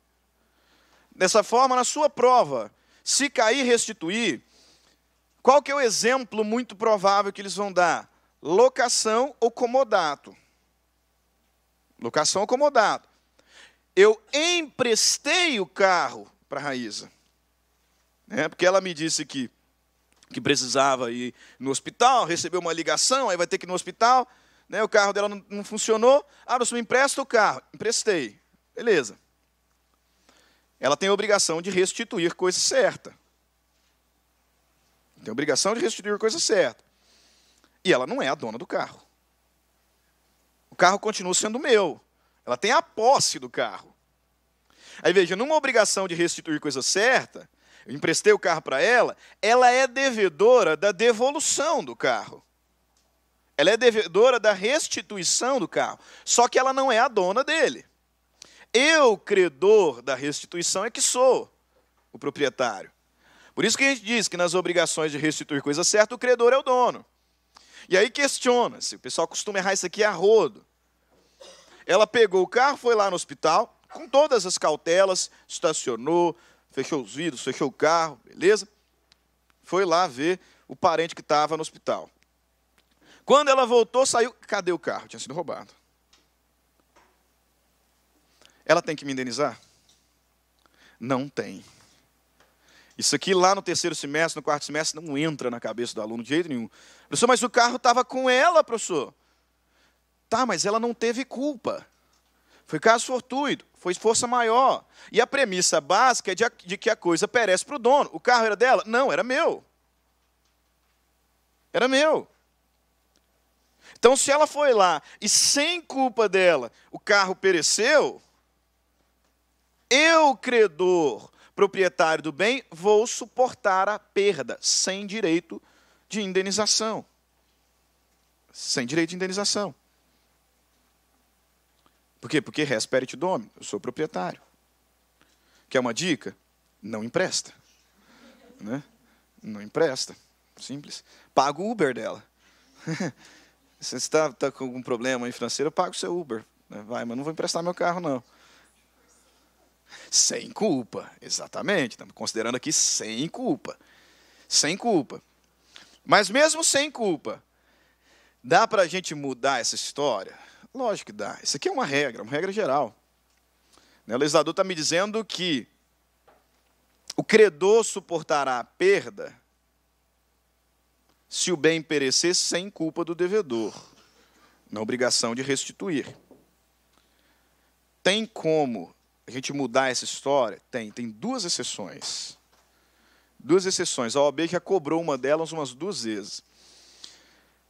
Dessa forma, na sua prova, se cair restituir, qual que é o exemplo muito provável que eles vão dar? Locação ou comodato. Locação ou comodato. Eu emprestei o carro para a Raíza. Porque ela me disse que precisava ir no hospital, recebeu uma ligação, aí vai ter que ir no hospital. Né, o carro dela não funcionou. Você me empresta o carro. Emprestei. Beleza. Ela tem a obrigação de restituir coisa certa. Tem a obrigação de restituir coisa certa. E ela não é a dona do carro. O carro continua sendo meu. Ela tem a posse do carro. Aí veja, numa obrigação de restituir coisa certa, eu emprestei o carro para ela é devedora da devolução do carro. Ela é devedora da restituição do carro. Só que ela não é a dona dele. Eu, credor da restituição, é que sou o proprietário. Por isso que a gente diz que nas obrigações de restituir coisa certa, o credor é o dono. E aí questiona-se, o pessoal costuma errar isso aqui a rodo. Ela pegou o carro, foi lá no hospital, com todas as cautelas, estacionou, fechou os vidros, fechou o carro, beleza? Foi lá ver o parente que estava no hospital. Quando ela voltou, saiu, cadê o carro? Tinha sido roubado. Ela tem que me indenizar? Não tem. Isso aqui lá no terceiro semestre, no quarto semestre, não entra na cabeça do aluno de jeito nenhum. Professor, mas o carro estava com ela, professor. Tá, mas ela não teve culpa. Foi caso fortuito, foi força maior. E a premissa básica é de que a coisa perece para o dono. O carro era dela? Não, era meu. Era meu. Então, se ela foi lá e sem culpa dela o carro pereceu, eu, credor, proprietário do bem, vou suportar a perda, sem direito de indenização. Sem direito de indenização. Por quê? Porque res perit domino, eu sou proprietário. Quer uma dica? Não empresta. Né? Não empresta. Simples. Paga o Uber dela. Se você está com algum problema aí financeiro, eu pago o seu Uber. Vai, mas não vou emprestar meu carro, não. Sem culpa, exatamente. Estamos considerando aqui sem culpa. Sem culpa. Mas mesmo sem culpa, dá para a gente mudar essa história? Lógico que dá. Isso aqui é uma regra geral. O legislador está me dizendo que o credor suportará a perda se o bem perecer sem culpa do devedor, na obrigação de restituir. Tem como a gente mudar essa história? Tem duas exceções. Duas exceções. A OAB já cobrou uma delas umas 2 vezes.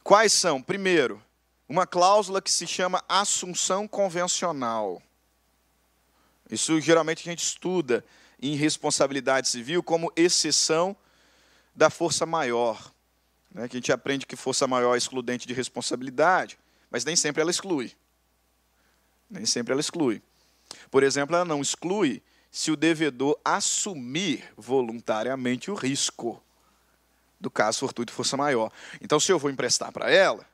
Quais são? Primeiro, uma cláusula que se chama assunção convencional. Isso geralmente a gente estuda em responsabilidade civil como exceção da força maior. Que a gente aprende que força maior é excludente de responsabilidade, mas nem sempre ela exclui. Nem sempre ela exclui. Por exemplo, ela não exclui se o devedor assumir voluntariamente o risco do caso fortuito força maior. Então, se eu vou emprestar para ela,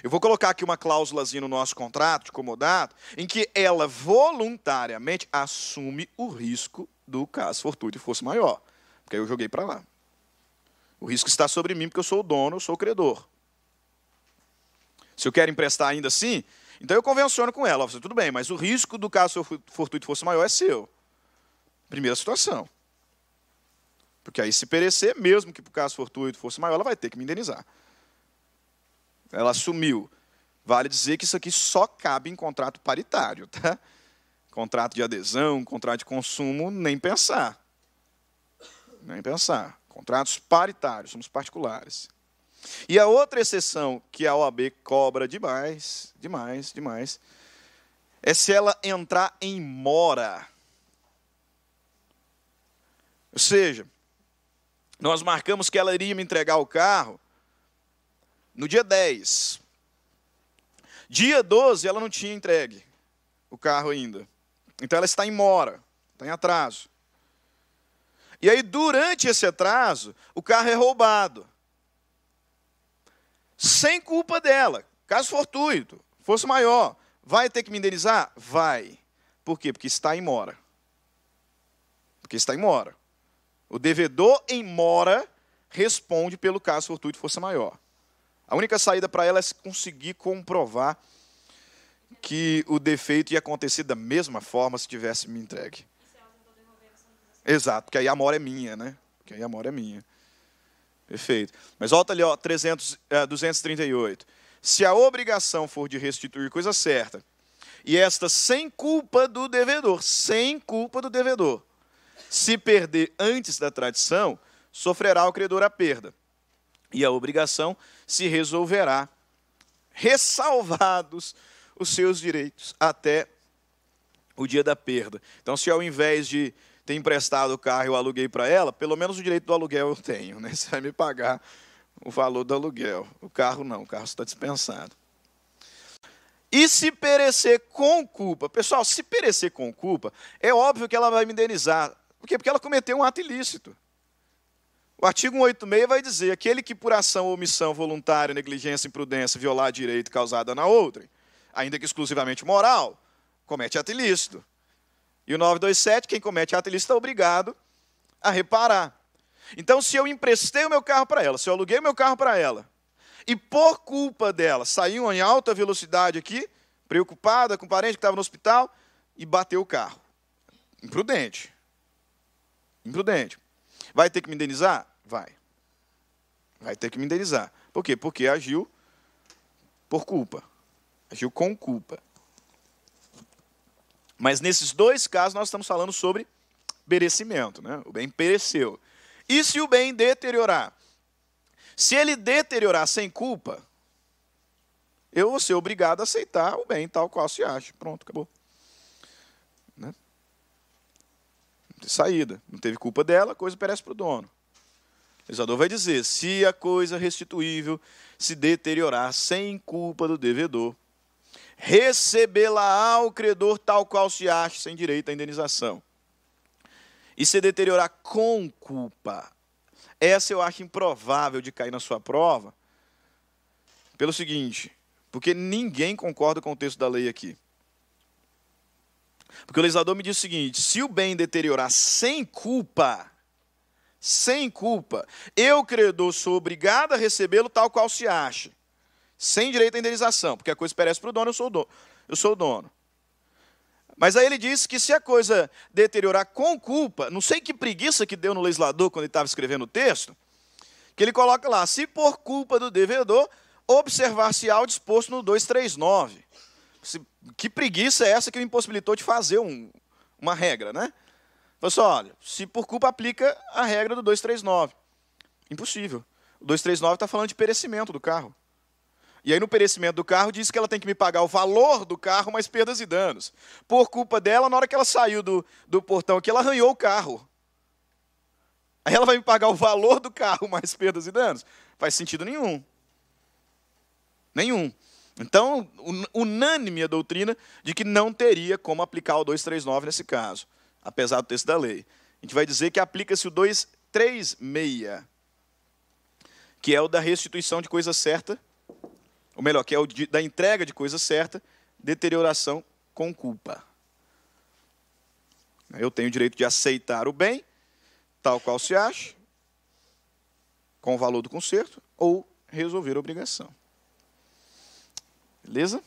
eu vou colocar aqui uma cláusulazinha no nosso contrato de comodato, em que ela voluntariamente assume o risco do caso fortuito força maior. Porque aí eu joguei para lá. O risco está sobre mim, porque eu sou o dono, eu sou o credor. Se eu quero emprestar ainda assim, então eu convenciono com ela. Tudo bem, mas o risco do caso fortuito força maior é seu. Primeira situação. Porque aí, se perecer, mesmo que por caso fortuito força maior, ela vai ter que me indenizar. Ela assumiu. Vale dizer que isso aqui só cabe em contrato paritário, tá? Contrato de adesão, contrato de consumo, nem pensar. Nem pensar. Contratos paritários, somos particulares. E a outra exceção que a OAB cobra demais, é se ela entrar em mora. Ou seja, nós marcamos que ela iria me entregar o carro no dia 10. Dia 12, ela não tinha entregue o carro ainda. Então, ela está em mora, está em atraso. E aí, durante esse atraso, o carro é roubado. Sem culpa dela. Caso fortuito, fosse maior, vai ter que me indenizar? Vai. Por quê? Porque está em mora. Porque está em mora. O devedor em mora responde pelo caso fortuito força maior. A única saída para ela é conseguir comprovar que o defeito ia acontecer da mesma forma se tivesse me entregue. Exato, porque aí a mora é minha, né? Porque aí a mora é minha. Perfeito. Mas volta ali, ó, 238. Se a obrigação for de restituir coisa certa, e esta sem culpa do devedor, se perder antes da tradição, sofrerá o credor a perda. E a obrigação se resolverá, ressalvados os seus direitos, até o dia da perda. Então, se ao invés de ter emprestado o carro e eu aluguei para ela, pelo menos o direito do aluguel eu tenho, né? Você vai me pagar o valor do aluguel. O carro não, o carro está dispensado. E se perecer com culpa? Pessoal, se perecer com culpa, é óbvio que ela vai me indenizar. Por quê? Porque ela cometeu um ato ilícito. O artigo 186 vai dizer: aquele que por ação ou omissão voluntária, negligência, imprudência, violar direito causado na outrem, ainda que exclusivamente moral, comete ato ilícito. E o 927, quem comete ato ilícito é obrigado a reparar. Então, se eu emprestei o meu carro para ela, se eu aluguei o meu carro para ela, e por culpa dela, saiu em alta velocidade aqui, preocupada com o parente que estava no hospital, e bateu o carro. Imprudente. Imprudente. Vai ter que me indenizar? Vai. Vai ter que me indenizar. Por quê? Porque agiu por culpa. Agiu com culpa. Mas nesses dois casos nós estamos falando sobre perecimento, né? O bem pereceu. E se o bem deteriorar? Se ele deteriorar sem culpa, eu vou ser obrigado a aceitar o bem tal qual se acha. Pronto, acabou. Né? Não tem saída. Não teve culpa dela, a coisa perece para o dono. O legislador vai dizer: se a coisa restituível se deteriorar sem culpa do devedor, recebê-la ao credor tal qual se acha, sem direito à indenização. E se deteriorar com culpa, essa eu acho improvável de cair na sua prova, pelo seguinte, porque ninguém concorda com o texto da lei aqui. Porque o legislador me diz o seguinte: se o bem deteriorar sem culpa, eu, credor, sou obrigado a recebê-lo tal qual se acha, sem direito à indenização, porque a coisa perece para o dono, eu sou o dono. Mas aí ele diz que se a coisa deteriorar com culpa, não sei que preguiça que deu no legislador quando ele estava escrevendo o texto, que ele coloca lá: se por culpa do devedor, observar-se-á o disposto no 239. Que preguiça é essa que o impossibilitou de fazer uma regra, né? Falou assim: olha, se por culpa aplica a regra do 239. Impossível. O 239 está falando de perecimento do carro. E aí, no perecimento do carro, diz que ela tem que me pagar o valor do carro mais perdas e danos. Por culpa dela, na hora que ela saiu do portão aqui, ela arranhou o carro. Aí ela vai me pagar o valor do carro mais perdas e danos? Faz sentido nenhum. Nenhum. Então, unânime a doutrina de que não teria como aplicar o 239 nesse caso, apesar do texto da lei. A gente vai dizer que aplica-se o 236, que é o da restituição de coisa certa, ou melhor, que é o da entrega de coisa certa, deterioração com culpa. Eu tenho o direito de aceitar o bem, tal qual se acha, com o valor do conserto, ou resolver a obrigação. Beleza?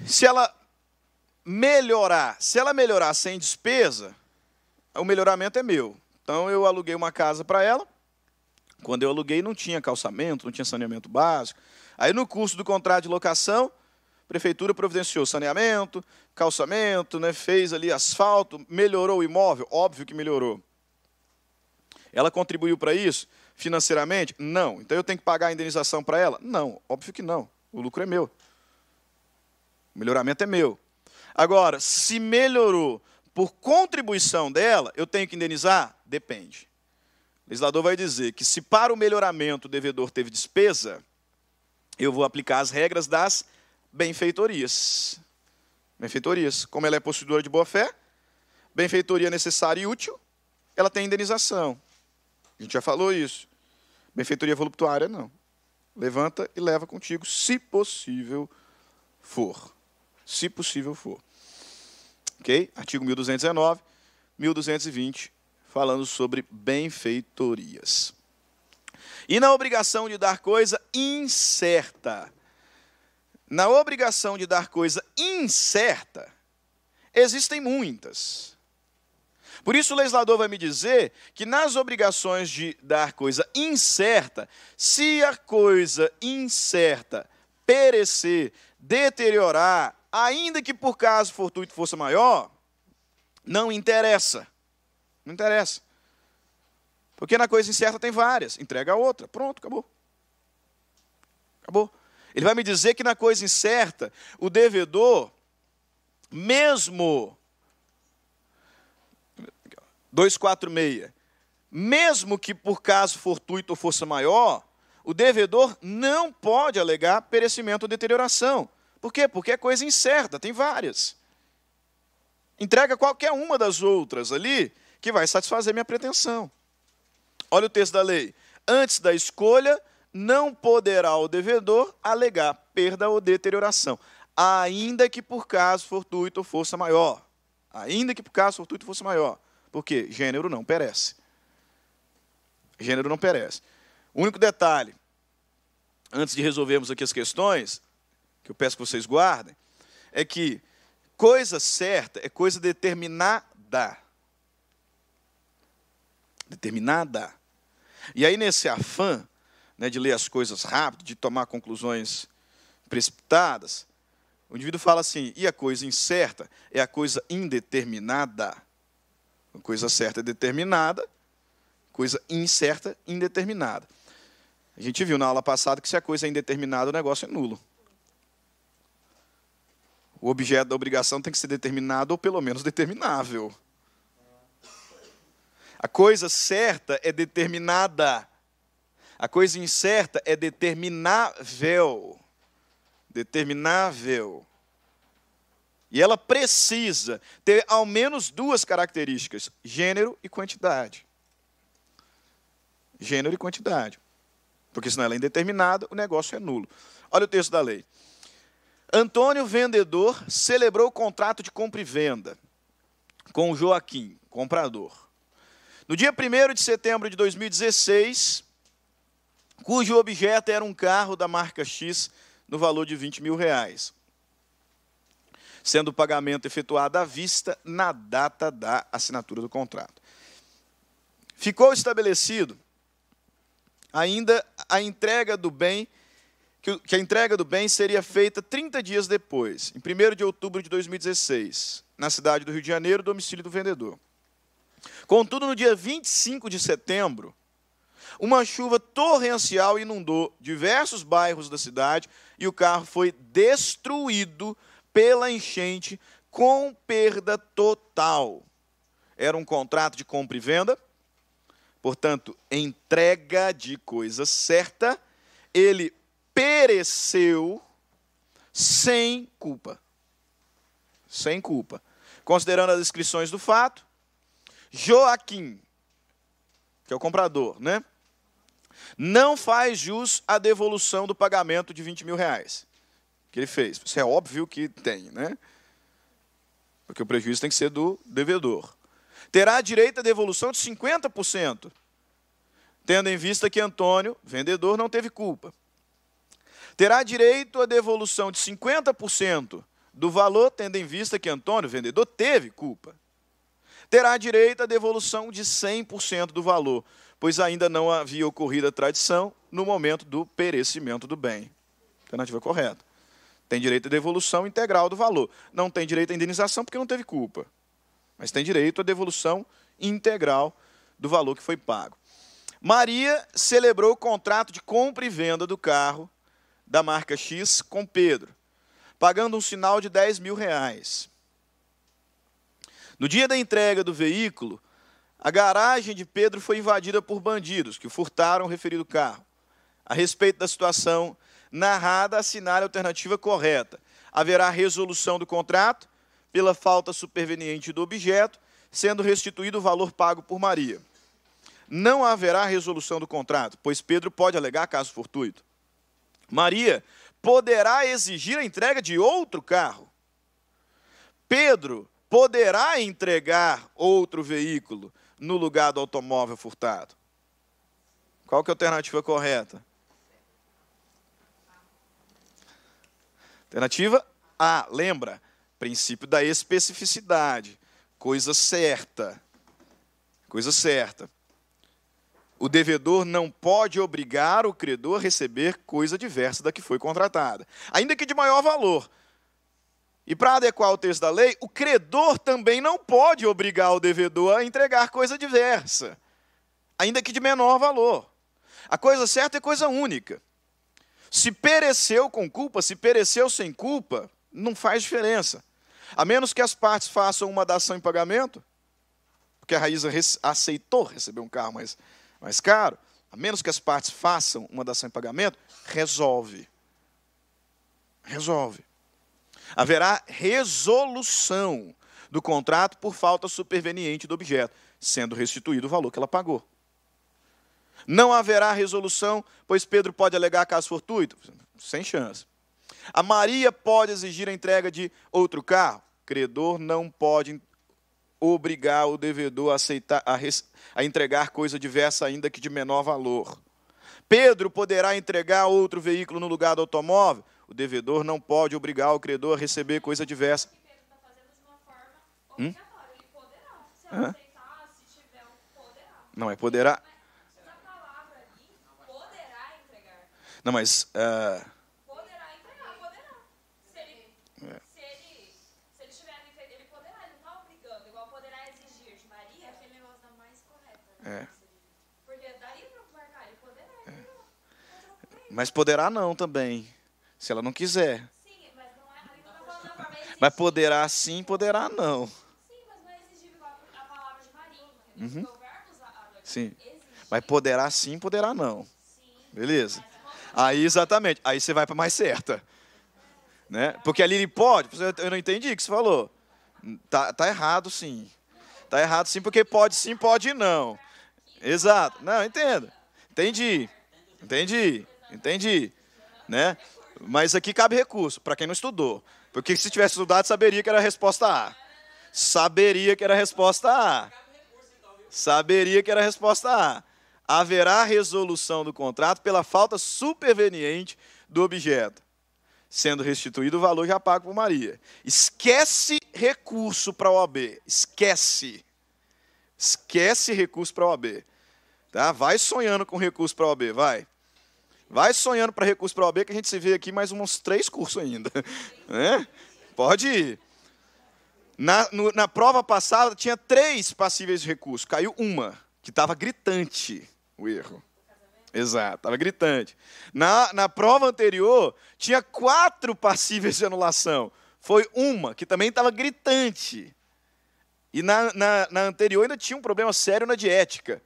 Se ela melhorar sem despesa, o melhoramento é meu. Então, eu aluguei uma casa para ela. Quando eu aluguei, não tinha calçamento, não tinha saneamento básico. Aí, no curso do contrato de locação, a prefeitura providenciou saneamento, calçamento, né, fez ali asfalto, melhorou o imóvel? Óbvio que melhorou. Ela contribuiu para isso financeiramente? Não. Então, eu tenho que pagar a indenização para ela? Não, óbvio que não. O lucro é meu. O melhoramento é meu. Agora, se melhorou por contribuição dela, eu tenho que indenizar? Depende. O legislador vai dizer que se para o melhoramento o devedor teve despesa, eu vou aplicar as regras das benfeitorias. Benfeitorias. Como ela é possuidora de boa-fé, benfeitoria necessária e útil, ela tem indenização. A gente já falou isso. Benfeitoria voluptuária, não. Levanta e leva contigo, se possível for. Se possível for. Ok? Artigo 1219, 1220, falando sobre benfeitorias. E na obrigação de dar coisa incerta. Na obrigação de dar coisa incerta, existem muitas. Por isso o legislador vai me dizer que nas obrigações de dar coisa incerta, se a coisa incerta perecer, deteriorar, ainda que por caso fortuito fosse maior, não interessa. Não interessa. Porque na coisa incerta tem várias. Entrega a outra. Pronto, acabou. Acabou. Ele vai me dizer que na coisa incerta, o devedor, mesmo 246, mesmo que por caso fortuito ou força maior, o devedor não pode alegar perecimento ou deterioração. Por quê? Porque é coisa incerta, tem várias. Entrega qualquer uma das outras ali, que vai satisfazer minha pretensão. Olha o texto da lei. Antes da escolha, não poderá o devedor alegar perda ou deterioração, ainda que por caso fortuito ou força maior. Ainda que por caso fortuito ou força maior. Por quê? Gênero não perece. Gênero não perece. O único detalhe, antes de resolvermos aqui as questões, que eu peço que vocês guardem, é que coisa certa é coisa determinada. Determinada. E aí, nesse afã, né, de ler as coisas rápido, de tomar conclusões precipitadas, o indivíduo fala assim, e a coisa incerta é a coisa indeterminada. A coisa certa é determinada, coisa incerta, indeterminada. A gente viu na aula passada que se a coisa é indeterminada, o negócio é nulo. O objeto da obrigação tem que ser determinado ou pelo menos determinável. A coisa certa é determinada. A coisa incerta é determinável. Determinável. E ela precisa ter ao menos duas características: gênero e quantidade. Gênero e quantidade. Porque senão ela é indeterminada, o negócio é nulo. Olha o texto da lei. Antônio, vendedor, celebrou o contrato de compra e venda com Joaquim, comprador. No dia 1º de setembro de 2016, cujo objeto era um carro da marca X no valor de R$20.000, sendo o pagamento efetuado à vista na data da assinatura do contrato. Ficou estabelecido ainda a entrega do bem, que a entrega do bem seria feita 30 dias depois, em 1º de outubro de 2016, na cidade do Rio de Janeiro, domicílio do vendedor. Contudo, no dia 25 de setembro, uma chuva torrencial inundou diversos bairros da cidade e o carro foi destruído pela enchente com perda total. Era um contrato de compra e venda, portanto, entrega de coisa certa, ele pereceu, sem culpa. Sem culpa. Considerando as descrições do fato, Joaquim, que é o comprador, né? Não faz jus à devolução do pagamento de 20 mil reais que ele fez. Isso é óbvio que tem, né? Porque o prejuízo tem que ser do devedor. Terá direito à devolução de 50%, tendo em vista que Antônio, vendedor, não teve culpa. Terá direito à devolução de 50% do valor, tendo em vista que Antônio, vendedor, teve culpa. Terá direito à devolução de 100% do valor, pois ainda não havia ocorrido a tradição no momento do perecimento do bem. Alternativa correta. Tem direito à devolução integral do valor. Não tem direito à indenização porque não teve culpa. Mas tem direito à devolução integral do valor que foi pago. Maria celebrou o contrato de compra e venda do carro da marca X com Pedro, pagando um sinal de 10 mil reais. No dia da entrega do veículo, a garagem de Pedro foi invadida por bandidos que furtaram o referido carro. A respeito da situação narrada, assinale a alternativa correta. Haverá resolução do contrato pela falta superveniente do objeto, sendo restituído o valor pago por Maria. Não haverá resolução do contrato, pois Pedro pode alegar caso fortuito. Maria poderá exigir a entrega de outro carro. Pedro poderá entregar outro veículo no lugar do automóvel furtado. Qual que é a alternativa correta? Alternativa A, lembra? Princípio da especificidade. Coisa certa. Coisa certa. O devedor não pode obrigar o credor a receber coisa diversa da que foi contratada, ainda que de maior valor. E para adequar o texto da lei, o credor também não pode obrigar o devedor a entregar coisa diversa, ainda que de menor valor. A coisa certa é coisa única. Se pereceu com culpa, se pereceu sem culpa, não faz diferença. A menos que as partes façam uma dação em pagamento, porque a Raíza aceitou receber um carro mais caro, a menos que as partes façam uma dação em pagamento, resolve. Resolve. Haverá resolução do contrato por falta superveniente do objeto, sendo restituído o valor que ela pagou. Não haverá resolução, pois Pedro pode alegar caso fortuito? Sem chance. A Maria pode exigir a entrega de outro carro? Credor não pode obrigar o devedor a aceitar, a entregar coisa diversa, ainda que de menor valor. Pedro poderá entregar outro veículo no lugar do automóvel? O devedor não pode obrigar o credor a receber coisa diversa. Pedro está fazendo de uma forma obrigatória. Ele poderá. Se ela aceitar, se tiver um, poderá. Não é poderá. Mas a palavra ali, poderá entregar. Não, mas... Poderá entregar, poderá. Se ele tiver, ele poderá, ele não está obrigando. Igual poderá exigir de Maria. Aquele negócio da mais correta. Porque daria para marcar, ele poderá. Mas poderá não também, se ela não quiser. Sim, mas não é, ali não está falando da forma exigir. Mas poderá sim, poderá não. Sim, mas não é exigir igual a palavra de Maria. O verbo usado aqui. Sim. Exigir. Mas poderá sim, poderá não. Sim. Beleza? Aí, exatamente. Aí você vai para mais certa. Né? Porque ali ele pode. Eu não entendi o que você falou. Tá errado, sim. Tá errado, sim, porque pode sim, pode não. Exato. Não, entendo. Entendi. Né? Mas aqui cabe recurso, para quem não estudou. Porque se tivesse estudado, saberia que era a resposta A. Saberia que era a resposta A. Saberia que era a resposta A. Haverá resolução do contrato pela falta superveniente do objeto, sendo restituído o valor já pago por Maria. Esquece recurso para a OAB. Esquece recurso para a OAB. Tá? Vai sonhando com recurso para a OAB, vai. Vai sonhando para recurso para a OAB, que a gente se vê aqui mais uns 3 cursos ainda. Né? Pode ir. Na prova passada, tinha 3 passíveis de recurso. Caiu uma, que estava gritante o erro. Exato, estava gritante. Na prova anterior, tinha 4 passíveis de anulação. Foi uma, que também estava gritante. E na anterior ainda tinha um problema sério na de ética.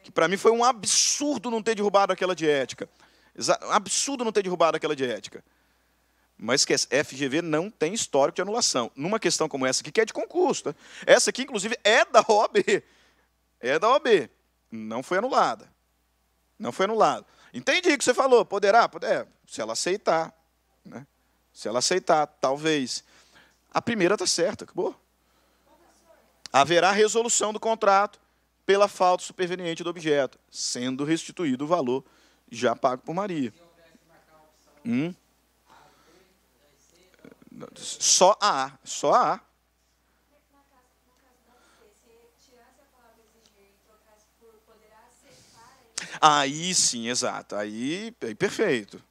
Que para mim foi um absurdo não ter derrubado aquela de ética. Um absurdo não ter derrubado aquela de ética. Mas esquece, FGV não tem histórico de anulação. Numa questão como essa aqui, que é de concurso. Tá? Essa aqui, inclusive, é da OAB. É da OAB. Não foi anulada. Não foi anulado. Entendi o que você falou. Poderá? Se ela aceitar. Né? Se ela aceitar, talvez. A primeira está certa, acabou. Haverá resolução do contrato pela falta superveniente do objeto, sendo restituído o valor já pago por Maria. Só a A. Só a A. Aí sim, exato. Aí perfeito.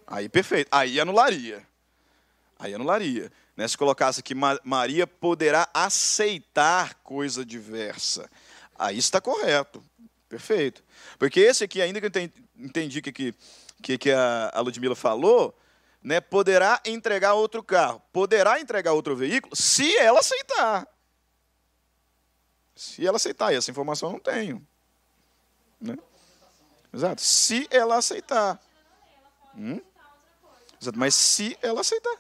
Aí perfeito. Aí anularia. Aí anularia. Né? Se colocasse aqui, Maria poderá aceitar coisa diversa. Aí está correto. Perfeito. Porque esse aqui, ainda que eu entendi que a Ludmila falou, né, poderá entregar outro carro. Poderá entregar outro veículo se ela aceitar. Se ela aceitar. E essa informação eu não tenho. Né? Exato. Se ela aceitar. Exato. Mas se ela aceitar.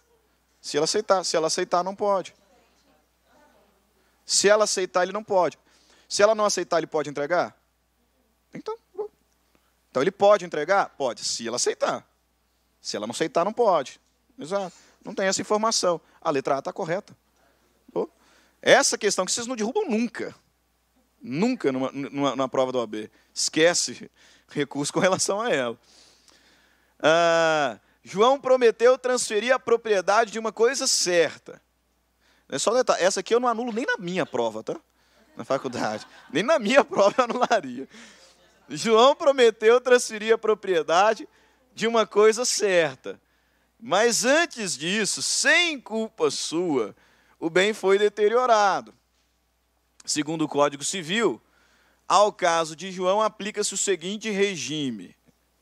Se ela aceitar. Se ela aceitar, não pode. Se ela aceitar, ele não pode. Se ela não aceitar, ele pode entregar? Então, bom. Então ele pode entregar? Pode, se ela aceitar. Se ela não aceitar, não pode. Exato. Não tem essa informação. A letra A está correta. Bom. Essa questão que vocês não derrubam nunca. Nunca numa prova da OAB. Esquece recurso com relação a ela. João prometeu transferir a propriedade de uma coisa certa. É só detalhe. Essa aqui eu não anulo nem na minha prova, tá? Na faculdade. Nem na minha prova eu anularia. João prometeu transferir a propriedade de uma coisa certa. Mas antes disso, sem culpa sua, o bem foi deteriorado. Segundo o Código Civil, ao caso de João, aplica-se o seguinte regime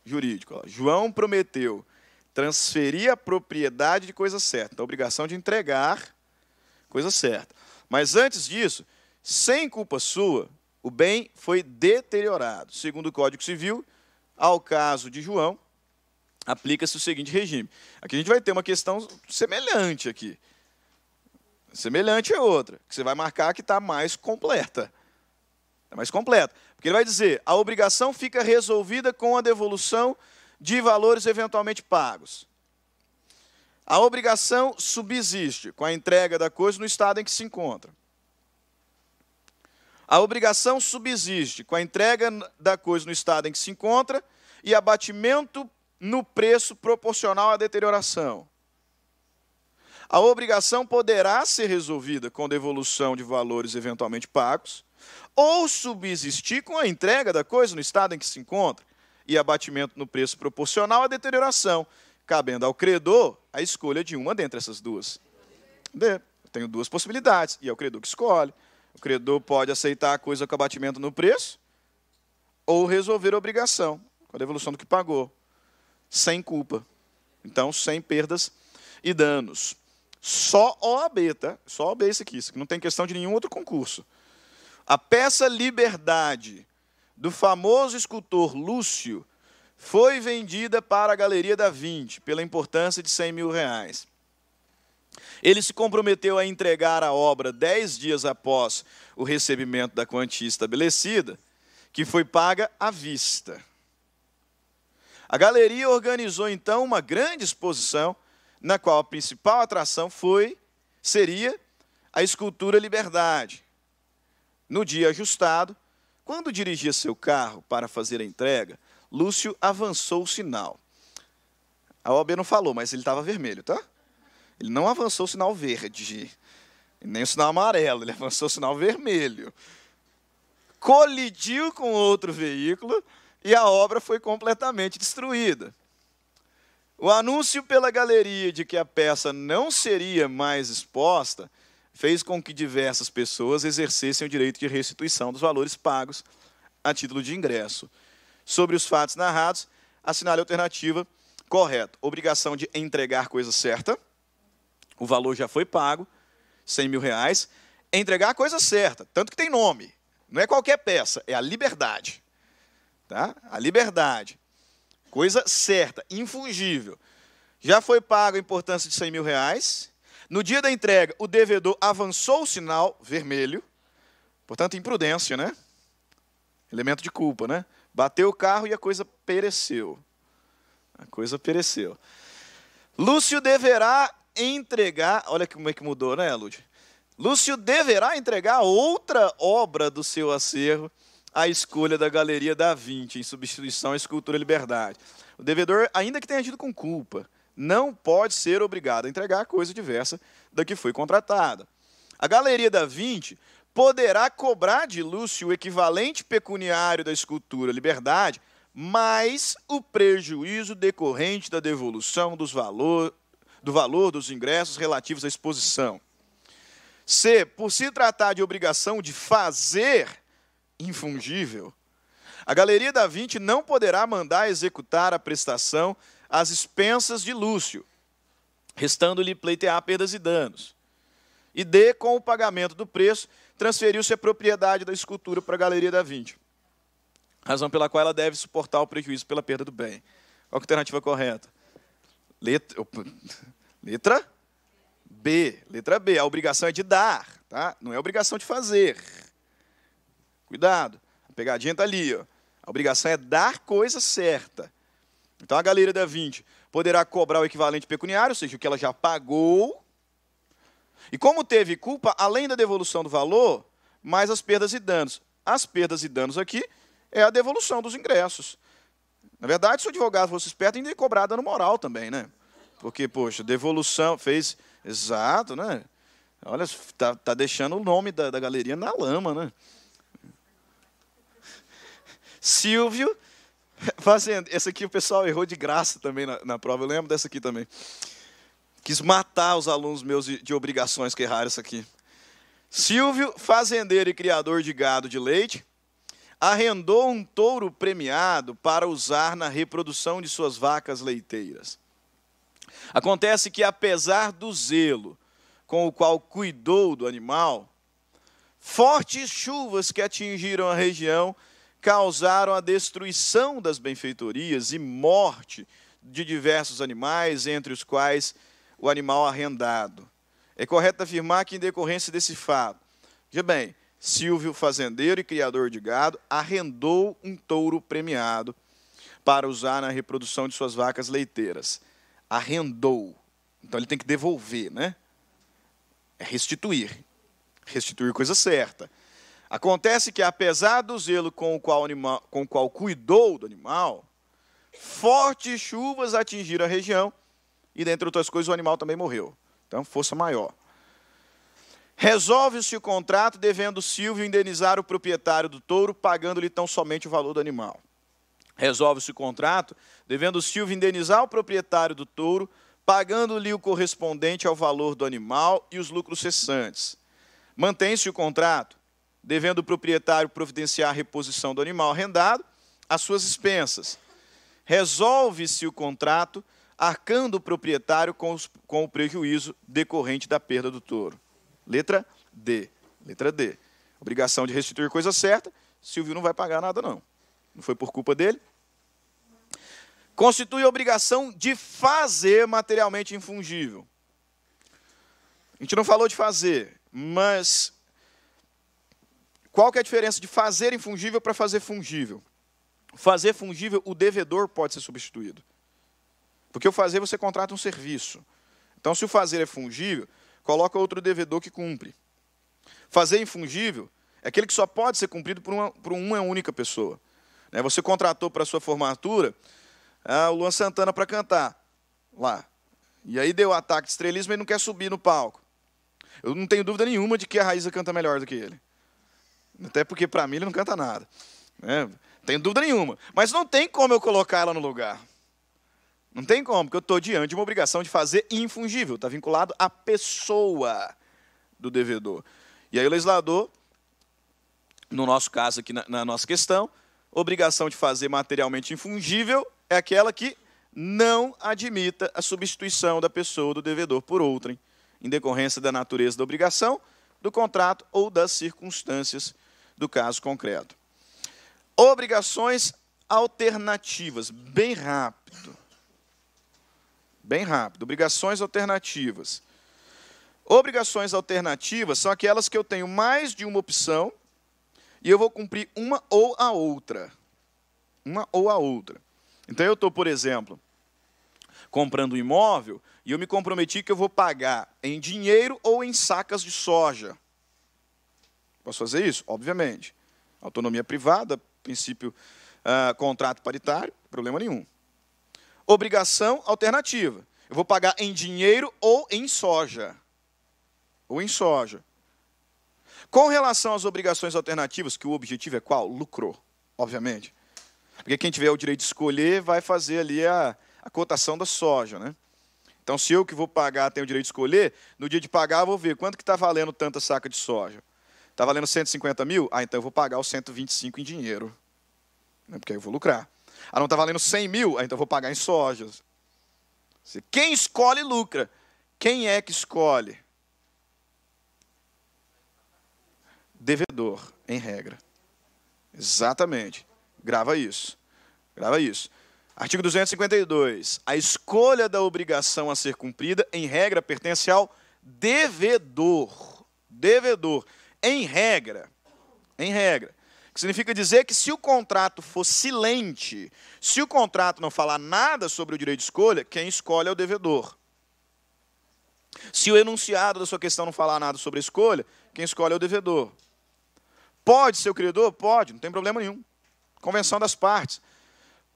jurídico. João prometeu transferir a propriedade de coisa certa. Então, a obrigação de entregar coisa certa. Mas antes disso, sem culpa sua, o bem foi deteriorado. Segundo o Código Civil, ao caso de João, aplica-se o seguinte regime. Aqui a gente vai ter uma questão semelhante aqui. Semelhante a outra, que você vai marcar que está mais completa. Está mais completa. Porque ele vai dizer, a obrigação fica resolvida com a devolução de valores eventualmente pagos. A obrigação subsiste com a entrega da coisa no estado em que se encontra. A obrigação subsiste com a entrega da coisa no estado em que se encontra e abatimento no preço proporcional à deterioração. A obrigação poderá ser resolvida com devolução de valores eventualmente pagos ou subsistir com a entrega da coisa no estado em que se encontra e abatimento no preço proporcional à deterioração, cabendo ao credor a escolha de uma dentre essas duas. Eu tenho duas possibilidades, e é o credor que escolhe. O credor pode aceitar a coisa com abatimento no preço ou resolver a obrigação, com a devolução do que pagou, sem culpa. Então, sem perdas e danos. Só OAB, tá? Só OAB isso aqui não tem questão de nenhum outro concurso. A peça Liberdade, do famoso escultor Lúcio, foi vendida para a Galeria da Vinci, pela importância de R$100.000. Ele se comprometeu a entregar a obra 10 dias após o recebimento da quantia estabelecida, que foi paga à vista. A galeria organizou, então, uma grande exposição, na qual a principal atração seria a escultura Liberdade. No dia ajustado, quando dirigia seu carro para fazer a entrega, Lúcio avançou o sinal. A OAB não falou, mas ele estava vermelho, tá? Ele não avançou o sinal verde, nem o sinal amarelo, ele avançou o sinal vermelho. Colidiu com outro veículo e a obra foi completamente destruída. O anúncio pela galeria de que a peça não seria mais exposta fez com que diversas pessoas exercessem o direito de restituição dos valores pagos a título de ingresso. Sobre os fatos narrados, assinale a alternativa correta. Obrigação de entregar coisa certa. O valor já foi pago, R$100.000. Entregar a coisa certa, tanto que tem nome. Não é qualquer peça, é a Liberdade. Tá? A Liberdade. Coisa certa, infungível. Já foi pago a importância de R$100.000. No dia da entrega, o devedor avançou o sinal vermelho. Portanto, imprudência, né? Elemento de culpa, né? Bateu o carro e a coisa pereceu. A coisa pereceu. Lúcio deverá entregar... Olha como é que mudou, né, Lúcio? Lúcio deverá entregar outra obra do seu acervo à escolha da Galeria da Vinci, em substituição à escultura Liberdade. O devedor, ainda que tenha agido com culpa, não pode ser obrigado a entregar coisa diversa da que foi contratada. A Galeria da Vinci poderá cobrar de Lúcio o equivalente pecuniário da escultura Liberdade, mais o prejuízo decorrente da devolução do valor dos ingressos relativos à exposição. C. Por se tratar de obrigação de fazer infungível, a Galeria da Vinci não poderá mandar executar a prestação às expensas de Lúcio, restando-lhe pleitear perdas e danos. E D. Com o pagamento do preço, transferiu-se a propriedade da escultura para a Galeria da Vinci, razão pela qual ela deve suportar o prejuízo pela perda do bem. Qual a alternativa correta? Letra B. Letra B. A obrigação é de dar, tá? Não é obrigação de fazer. Cuidado, a pegadinha está ali. Ó. A obrigação é dar coisa certa. Então, a Galeria da Vinci poderá cobrar o equivalente pecuniário, ou seja, o que ela já pagou. E como teve culpa, além da devolução do valor, mais as perdas e danos. As perdas e danos aqui é a devolução dos ingressos. Na verdade, se o advogado fosse esperto, ainda ia cobrar dano moral também, né? Porque, poxa, devolução fez... Exato, né? Olha, tá deixando o nome da galeria na lama, né? Silvio, fazendo... Essa aqui o pessoal errou de graça também na prova, eu lembro dessa aqui também. Quis matar os alunos meus de obrigações que erraram essa aqui. Silvio, fazendeiro e criador de gado de leite, arrendou um touro premiado para usar na reprodução de suas vacas leiteiras. Acontece que, apesar do zelo com o qual cuidou do animal, fortes chuvas que atingiram a região causaram a destruição das benfeitorias e morte de diversos animais, entre os quais o animal arrendado. É correto afirmar que, em decorrência desse fato, veja bem, Silvio, fazendeiro e criador de gado, arrendou um touro premiado para usar na reprodução de suas vacas leiteiras. Arrendou. Então, ele tem que devolver, né? É restituir. Restituir coisa certa. Acontece que, apesar do zelo com o qual cuidou do animal, fortes chuvas atingiram a região e, dentre outras coisas, o animal também morreu. Então, força maior. Resolve-se o contrato, devendo Silvio indenizar o proprietário do touro, pagando-lhe tão somente o valor do animal. Resolve-se o contrato, devendo Silvio indenizar o proprietário do touro, pagando-lhe o correspondente ao valor do animal e os lucros cessantes. Mantém-se o contrato, devendo o proprietário providenciar a reposição do animal arrendado às suas expensas. Resolve-se o contrato, arcando o proprietário com o prejuízo decorrente da perda do touro. Letra D. Letra D. Obrigação de restituir coisa certa, Silvio não vai pagar nada, não. Não foi por culpa dele. Constitui a obrigação de fazer materialmente infungível. A gente não falou de fazer, mas qual que é a diferença de fazer infungível para fazer fungível? Fazer fungível, o devedor pode ser substituído. Porque o fazer, você contrata um serviço. Então, se o fazer é fungível, coloca outro devedor que cumpre. Fazer infungível é aquele que só pode ser cumprido por uma única pessoa. Você contratou para a sua formatura o Luan Santana para cantar lá. E aí deu ataque de estrelismo e ele não quer subir no palco. Eu não tenho dúvida nenhuma de que a Raíza canta melhor do que ele. Até porque, para mim, ele não canta nada. Tenho dúvida nenhuma. Mas não tem como eu colocar ela no lugar. Não tem como, porque eu estou diante de uma obrigação de fazer infungível. Está vinculado à pessoa do devedor. E aí o legislador, no nosso caso aqui, na nossa questão, obrigação de fazer materialmente infungível é aquela que não admita a substituição da pessoa ou do devedor por outrem, em decorrência da natureza da obrigação, do contrato ou das circunstâncias do caso concreto. Obrigações alternativas, bem rápido. bem rápido. Obrigações alternativas. Obrigações alternativas são aquelas que eu tenho mais de uma opção e eu vou cumprir uma ou a outra. Uma ou a outra. Então, eu estou, por exemplo, comprando um imóvel e eu me comprometi que eu vou pagar em dinheiro ou em sacas de soja. Posso fazer isso? Obviamente. Autonomia privada, princípio, contrato paritário, problema nenhum. Obrigação alternativa. Eu vou pagar em dinheiro ou em soja. Ou em soja. Com relação às obrigações alternativas, que o objetivo é qual? Lucro, obviamente. Porque quem tiver o direito de escolher vai fazer ali a cotação da soja, né? Então, se eu que vou pagar tenho o direito de escolher, no dia de pagar eu vou ver quanto que está valendo tanta saca de soja. Está valendo 150 mil? Ah, então eu vou pagar os 125 em dinheiro. Né? Porque aí eu vou lucrar. Ah, não está valendo 100 mil? Ah, então eu vou pagar em sojas. Quem escolhe, lucra. Quem é que escolhe? Devedor, em regra. Exatamente. Grava isso. Grava isso. Artigo 252. A escolha da obrigação a ser cumprida, em regra, pertence ao devedor. Devedor. Em regra. Em regra. Que significa dizer que se o contrato for silente, se o contrato não falar nada sobre o direito de escolha, quem escolhe é o devedor. Se o enunciado da sua questão não falar nada sobre a escolha, quem escolhe é o devedor. Pode ser o credor? Pode, não tem problema nenhum. Convenção das partes.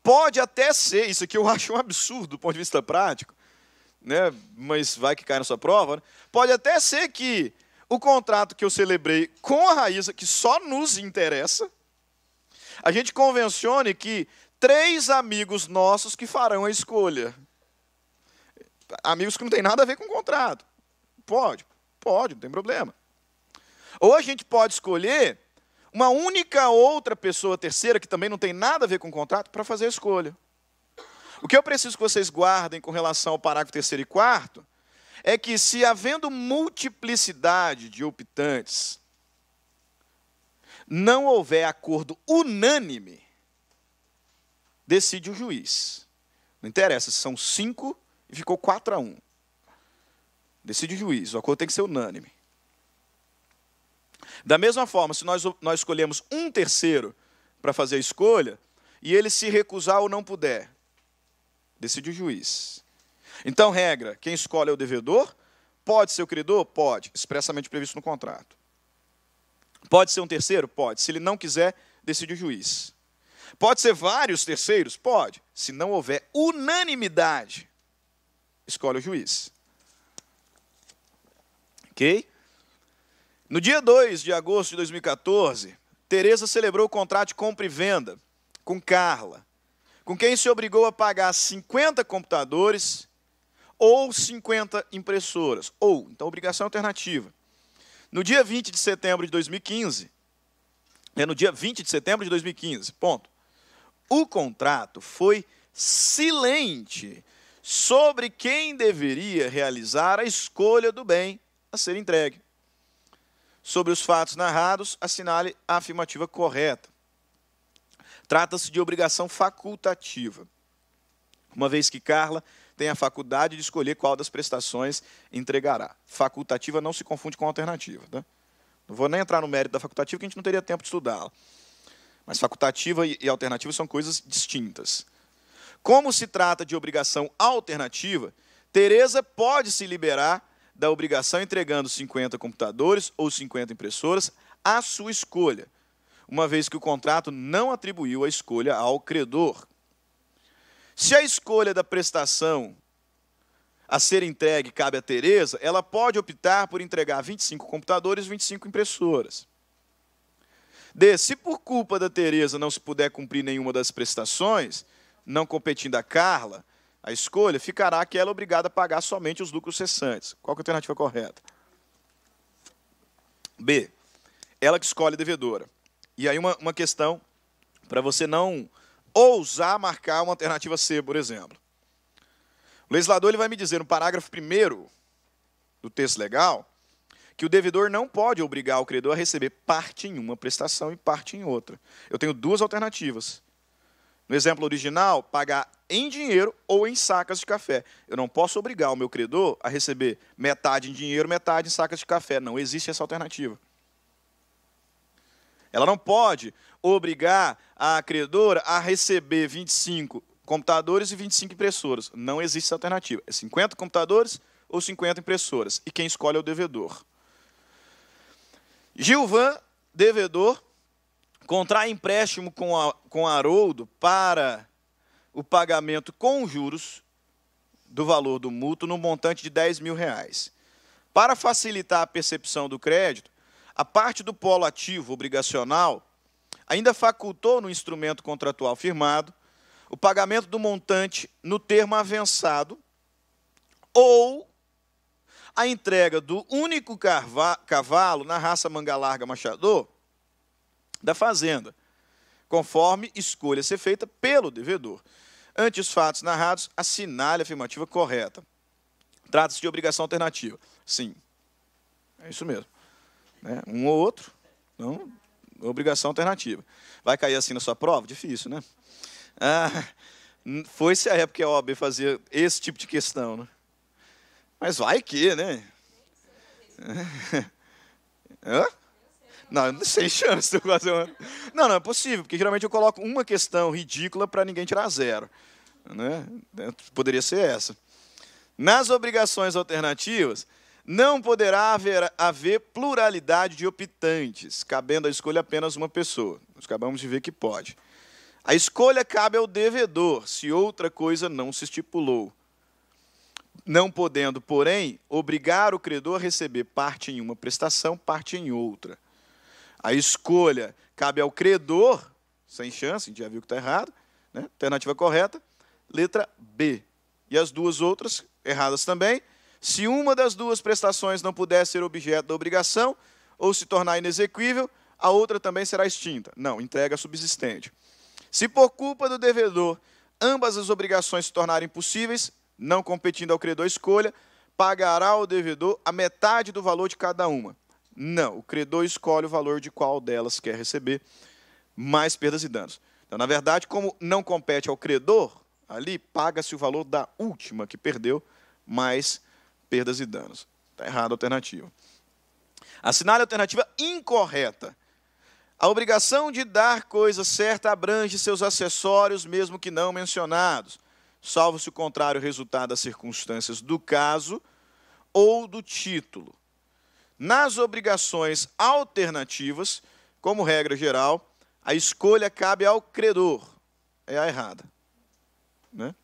Pode até ser, isso aqui eu acho um absurdo do ponto de vista prático, né? Mas vai que cai na sua prova, né? Pode até ser que o contrato que eu celebrei com a Raíssa, que só nos interessa, a gente convencione que 3 amigos nossos que farão a escolha. Amigos que não tem nada a ver com o contrato. Pode, não tem problema. Ou a gente pode escolher uma única outra pessoa terceira, que também não tem nada a ver com o contrato, para fazer a escolha. O que eu preciso que vocês guardem com relação ao parágrafo 3º e 4º, é que se havendo multiplicidade de optantes, não houver acordo unânime, decide o juiz. Não interessa se são 5 e ficou 4-1. Decide o juiz, o acordo tem que ser unânime. Da mesma forma, se nós escolhemos um terceiro para fazer a escolha, e ele se recusar ou não puder, decide o juiz. Então, regra, quem escolhe é o devedor. Pode ser o credor? Pode, expressamente previsto no contrato. Pode ser um terceiro? Pode. Se ele não quiser, decide o juiz. Pode ser vários terceiros? Pode. Se não houver unanimidade, escolhe o juiz. Ok? No dia 2 de agosto de 2014, Tereza celebrou o contrato de compra e venda com Carla, com quem se obrigou a pagar 50 computadores ou 50 impressoras. Ou, então, obrigação alternativa. No dia 20 de setembro de 2015, ponto. O contrato foi silente sobre quem deveria realizar a escolha do bem a ser entregue. Sobre os fatos narrados, assinale a afirmativa correta. Trata-se de obrigação facultativa, uma vez que Carla tem a faculdade de escolher qual das prestações entregará. Facultativa não se confunde com alternativa. Tá? Não vou nem entrar no mérito da facultativa, que a gente não teria tempo de estudá-la. Mas facultativa e alternativa são coisas distintas. Como se trata de obrigação alternativa, Tereza pode se liberar da obrigação entregando 50 computadores ou 50 impressoras à sua escolha, uma vez que o contrato não atribuiu a escolha ao credor. Se a escolha da prestação a ser entregue cabe a Tereza, ela pode optar por entregar 25 computadores e 25 impressoras. Se por culpa da Tereza não se puder cumprir nenhuma das prestações, não competindo a Carla, a escolha ficará que ela é obrigada a pagar somente os lucros cessantes. Qual que é a alternativa correta? B. Ela que escolhe a devedora. E aí uma questão para você não ousar marcar uma alternativa C, por exemplo. O legislador ele vai me dizer no parágrafo 1º do texto legal que o devedor não pode obrigar o credor a receber parte em uma prestação e parte em outra. Eu tenho 2 alternativas. No exemplo original, pagar em dinheiro ou em sacas de café. Eu não posso obrigar o meu credor a receber metade em dinheiro, metade em sacas de café. Não existe essa alternativa. Ela não pode obrigar a credora a receber 25 computadores e 25 impressoras. Não existe essa alternativa. É 50 computadores ou 50 impressoras. E quem escolhe é o devedor. Gilvan, devedor, contrai empréstimo com Haroldo para o pagamento com juros do valor do mútuo no montante de R$10.000. Para facilitar a percepção do crédito, a parte do polo ativo obrigacional ainda facultou no instrumento contratual firmado o pagamento do montante no termo avançado ou a entrega do único cavalo na raça manga larga machador da fazenda, conforme escolha ser feita pelo devedor. Ante os fatos narrados, assinale a afirmativa correta. Trata-se de obrigação alternativa. Sim, é isso mesmo. Um ou outro, não, obrigação alternativa. Vai cair assim na sua prova? Difícil, né? Foi-se a época que a OAB fazia esse tipo de questão, né? Mas vai que, né? Não, sem chance de eu fazer uma... Não, é possível, porque geralmente eu coloco uma questão ridícula para ninguém tirar zero. Né? Poderia ser essa. Nas obrigações alternativas, não poderá haver pluralidade de optantes, cabendo a escolha apenas uma pessoa. Nós acabamos de ver que pode. A escolha cabe ao devedor, se outra coisa não se estipulou. Não podendo, porém, obrigar o credor a receber parte em uma prestação, parte em outra. A escolha cabe ao credor, sem chance, a gente já viu que está errado, né? Alternativa correta, letra B. E as duas outras, erradas também. Se uma das duas prestações não puder ser objeto da obrigação ou se tornar inexequível, a outra também será extinta. Não, entrega subsistente. Se por culpa do devedor ambas as obrigações se tornarem impossíveis, não competindo ao credor escolha, pagará ao devedor a metade do valor de cada uma. Não, o credor escolhe o valor de qual delas quer receber, mais perdas e danos. Então, na verdade, como não compete ao credor, ali paga-se o valor da última que perdeu, mais perdas e danos. Está errado a alternativa. Assinale a alternativa incorreta. A obrigação de dar coisa certa abrange seus acessórios, mesmo que não mencionados, salvo se o contrário resultar das circunstâncias do caso ou do título. Nas obrigações alternativas, como regra geral, a escolha cabe ao credor. É a errada. Né?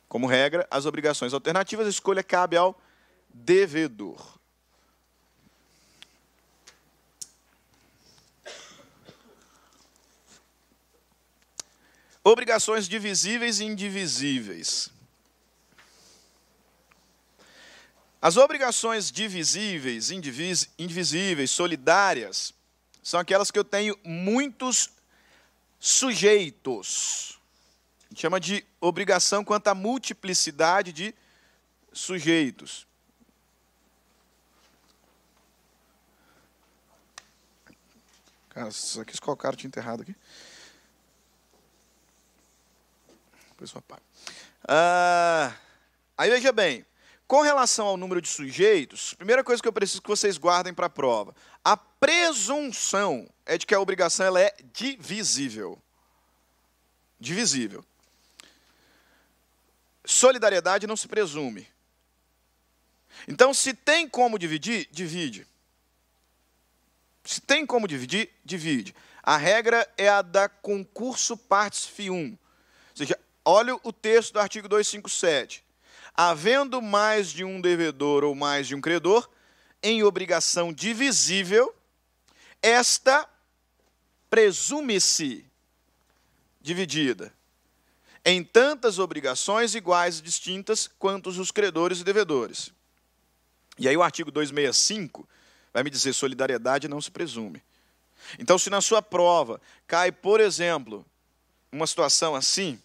Como regra, as obrigações alternativas, a escolha cabe ao devedor. Obrigações divisíveis e indivisíveis. As obrigações divisíveis, indivisíveis, solidárias, são aquelas que eu tenho muitos sujeitos. A gente chama de obrigação quanto à multiplicidade de sujeitos. Cara, isso aqui colocaram tinta errado aqui. Depois eu apago. Aí veja bem. Com relação ao número de sujeitos, a primeira coisa que eu preciso que vocês guardem para a prova. A presunção é de que a obrigação ela é divisível. Divisível. Solidariedade não se presume. Então, se tem como dividir, divide. Se tem como dividir, divide. A regra é a da concurso partes fium. Ou seja, olha o texto do artigo 257. Havendo mais de um devedor ou mais de um credor, em obrigação divisível, esta presume-se dividida em tantas obrigações iguais e distintas quantos os credores e devedores. E aí o artigo 265 vai me dizer solidariedade não se presume. Então, se na sua prova cai, por exemplo, uma situação assim,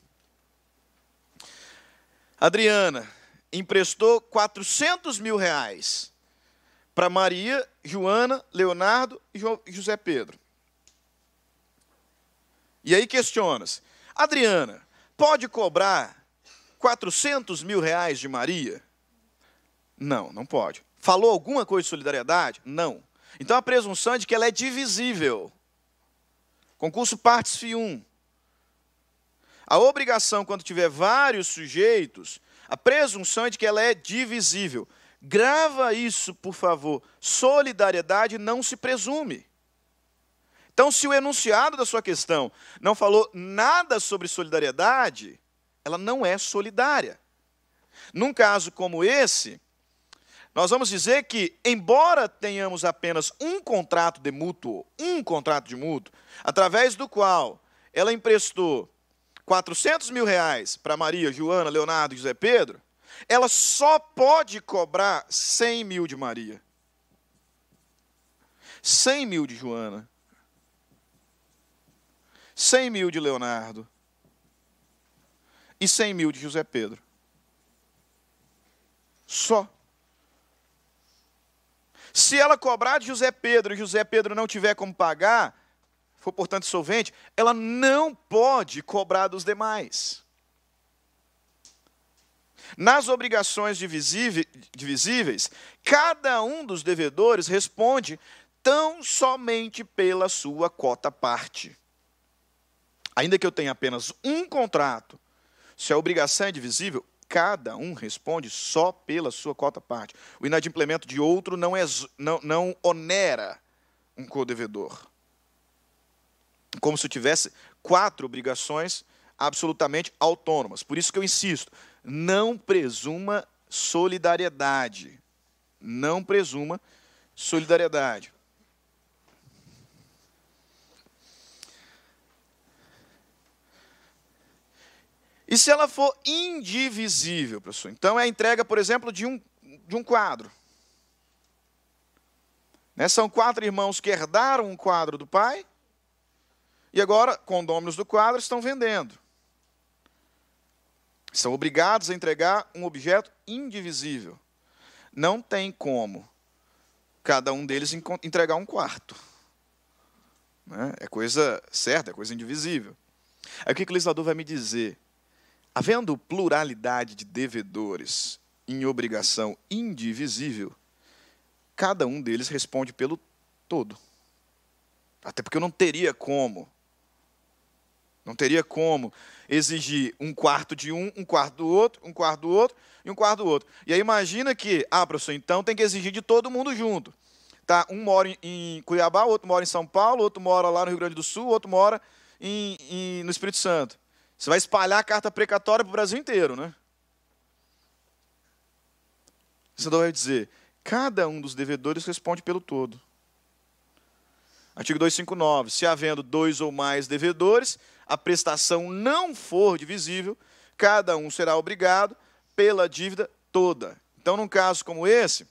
Adriana emprestou R$400.000 para Maria, Joana, Leonardo e José Pedro. E aí questiona-se, Adriana, pode cobrar 400 mil reais de Maria? Não, não pode. Falou alguma coisa de solidariedade? Não. Então a presunção é de que ela é divisível. Concurso partes FI1. A obrigação, quando tiver vários sujeitos, a presunção é de que ela é divisível. Grava isso, por favor. Solidariedade não se presume. Então, se o enunciado da sua questão não falou nada sobre solidariedade, ela não é solidária. Num caso como esse, nós vamos dizer que, embora tenhamos apenas um contrato de mútuo, através do qual ela emprestou 400 mil reais para Maria, Joana, Leonardo e José Pedro, ela só pode cobrar 100 mil de Maria, 100 mil de Joana, 100 mil de Leonardo e 100 mil de José Pedro. Só. Se ela cobrar de José Pedro e José Pedro não tiver como pagar, for, portanto, insolvente, ela não pode cobrar dos demais. Nas obrigações divisíveis, cada um dos devedores responde tão somente pela sua quota-parte. Ainda que eu tenha apenas um contrato, se a obrigação é divisível, cada um responde só pela sua quota-parte. O inadimplemento de outro não onera um codevedor. Como se eu tivesse 4 obrigações absolutamente autônomas. Por isso que eu insisto, não presuma solidariedade. Não presuma solidariedade. E se ela for indivisível, professor? Então é a entrega, por exemplo, de um quadro. Né? São 4 irmãos que herdaram um quadro do pai, e agora, condôminos do quadro, estão vendendo. São obrigados a entregar um objeto indivisível. Não tem como cada um deles entregar um quarto. Né? É coisa certa, é coisa indivisível. Aí o que o legislador vai me dizer? Havendo pluralidade de devedores em obrigação indivisível, cada um deles responde pelo todo. Até porque eu não teria como exigir um quarto de um quarto do outro, um quarto do outro e um quarto do outro. E aí imagina que, professor, então tem que exigir de todo mundo junto. Tá? Um mora em Cuiabá, outro mora em São Paulo, outro mora lá no Rio Grande do Sul, outro mora no Espírito Santo. Você vai espalhar a carta precatória para o Brasil inteiro, né? O legislador vai dizer, cada um dos devedores responde pelo todo. Artigo 259, se havendo 2 ou mais devedores, a prestação não for divisível, cada um será obrigado pela dívida toda. Então, num caso como esse,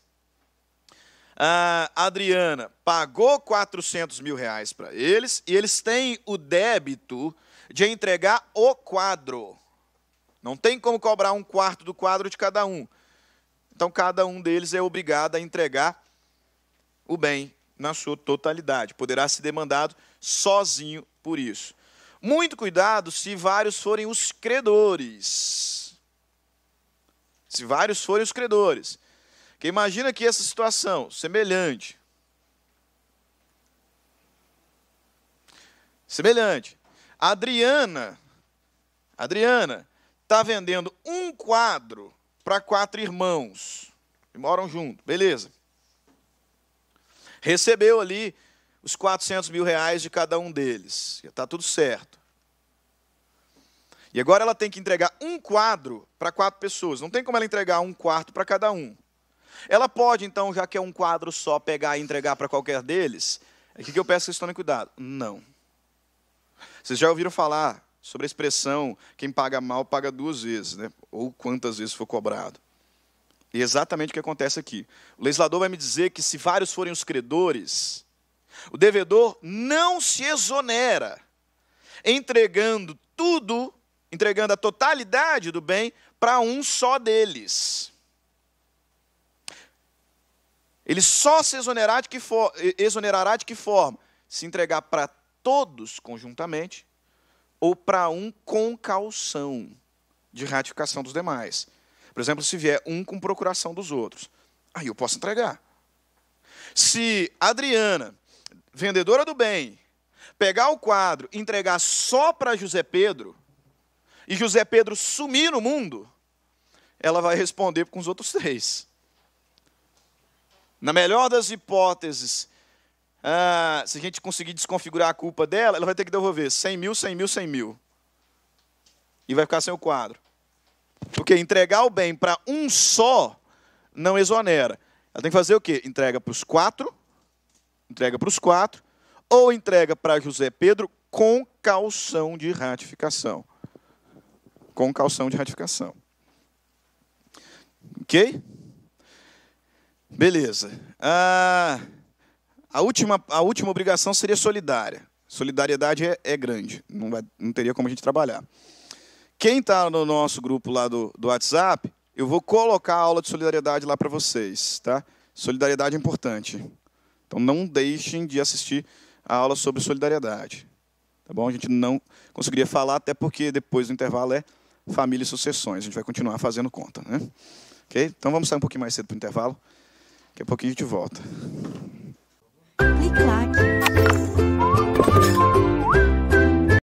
a Adriana pagou 400 mil reais para eles, e eles têm o débito de entregar o quadro. Não tem como cobrar um quarto do quadro de cada um. Então, cada um deles é obrigado a entregar o bem na sua totalidade. Poderá ser demandado sozinho por isso. Muito cuidado se vários forem os credores. Se vários forem os credores. Porque imagina que essa situação semelhante. Adriana está vendendo um quadro para 4 irmãos que moram juntos, beleza. Recebeu ali os 400 mil reais de cada um deles, está tudo certo. E agora ela tem que entregar um quadro para 4 pessoas, não tem como ela entregar um quarto para cada um. Ela pode, então, já que é um quadro só, pegar e entregar para qualquer deles? É aqui que eu peço que vocês tomem cuidado. Não. Vocês já ouviram falar sobre a expressão quem paga mal paga 2 vezes, né? Ou quantas vezes for cobrado. E é exatamente o que acontece aqui. O legislador vai me dizer que se vários forem os credores, o devedor não se exonera, entregando a totalidade do bem para um só deles. Ele só se exonerará de que forma? Se entregar para todos conjuntamente, ou para um com caução de ratificação dos demais. Por exemplo, se vier um com procuração dos outros, aí eu posso entregar. Se a Adriana, vendedora do bem, pegar o quadro e entregar só para José Pedro, e José Pedro sumir no mundo, ela vai responder com os outros 3. Na melhor das hipóteses, se a gente conseguir desconfigurar a culpa dela, ela vai ter que devolver 100 mil, 100 mil, 100 mil. E vai ficar sem o quadro. Porque entregar o bem para um só não exonera. Ela tem que fazer o quê? Entrega para os 4, ou entrega para José Pedro com caução de ratificação. Com caução de ratificação. Ok? Beleza. A última obrigação seria solidária. Solidariedade é grande, não teria como a gente trabalhar. Quem está no nosso grupo lá do WhatsApp, eu vou colocar a aula de solidariedade lá para vocês. Tá? Solidariedade é importante. Então não deixem de assistir a aula sobre solidariedade. Tá bom? A gente não conseguiria falar, até porque depois do intervalo é família e sucessões. A gente vai continuar fazendo conta. Né? Okay? Então vamos sair um pouquinho mais cedo para o intervalo. Daqui a pouquinho a gente volta. Clique lá.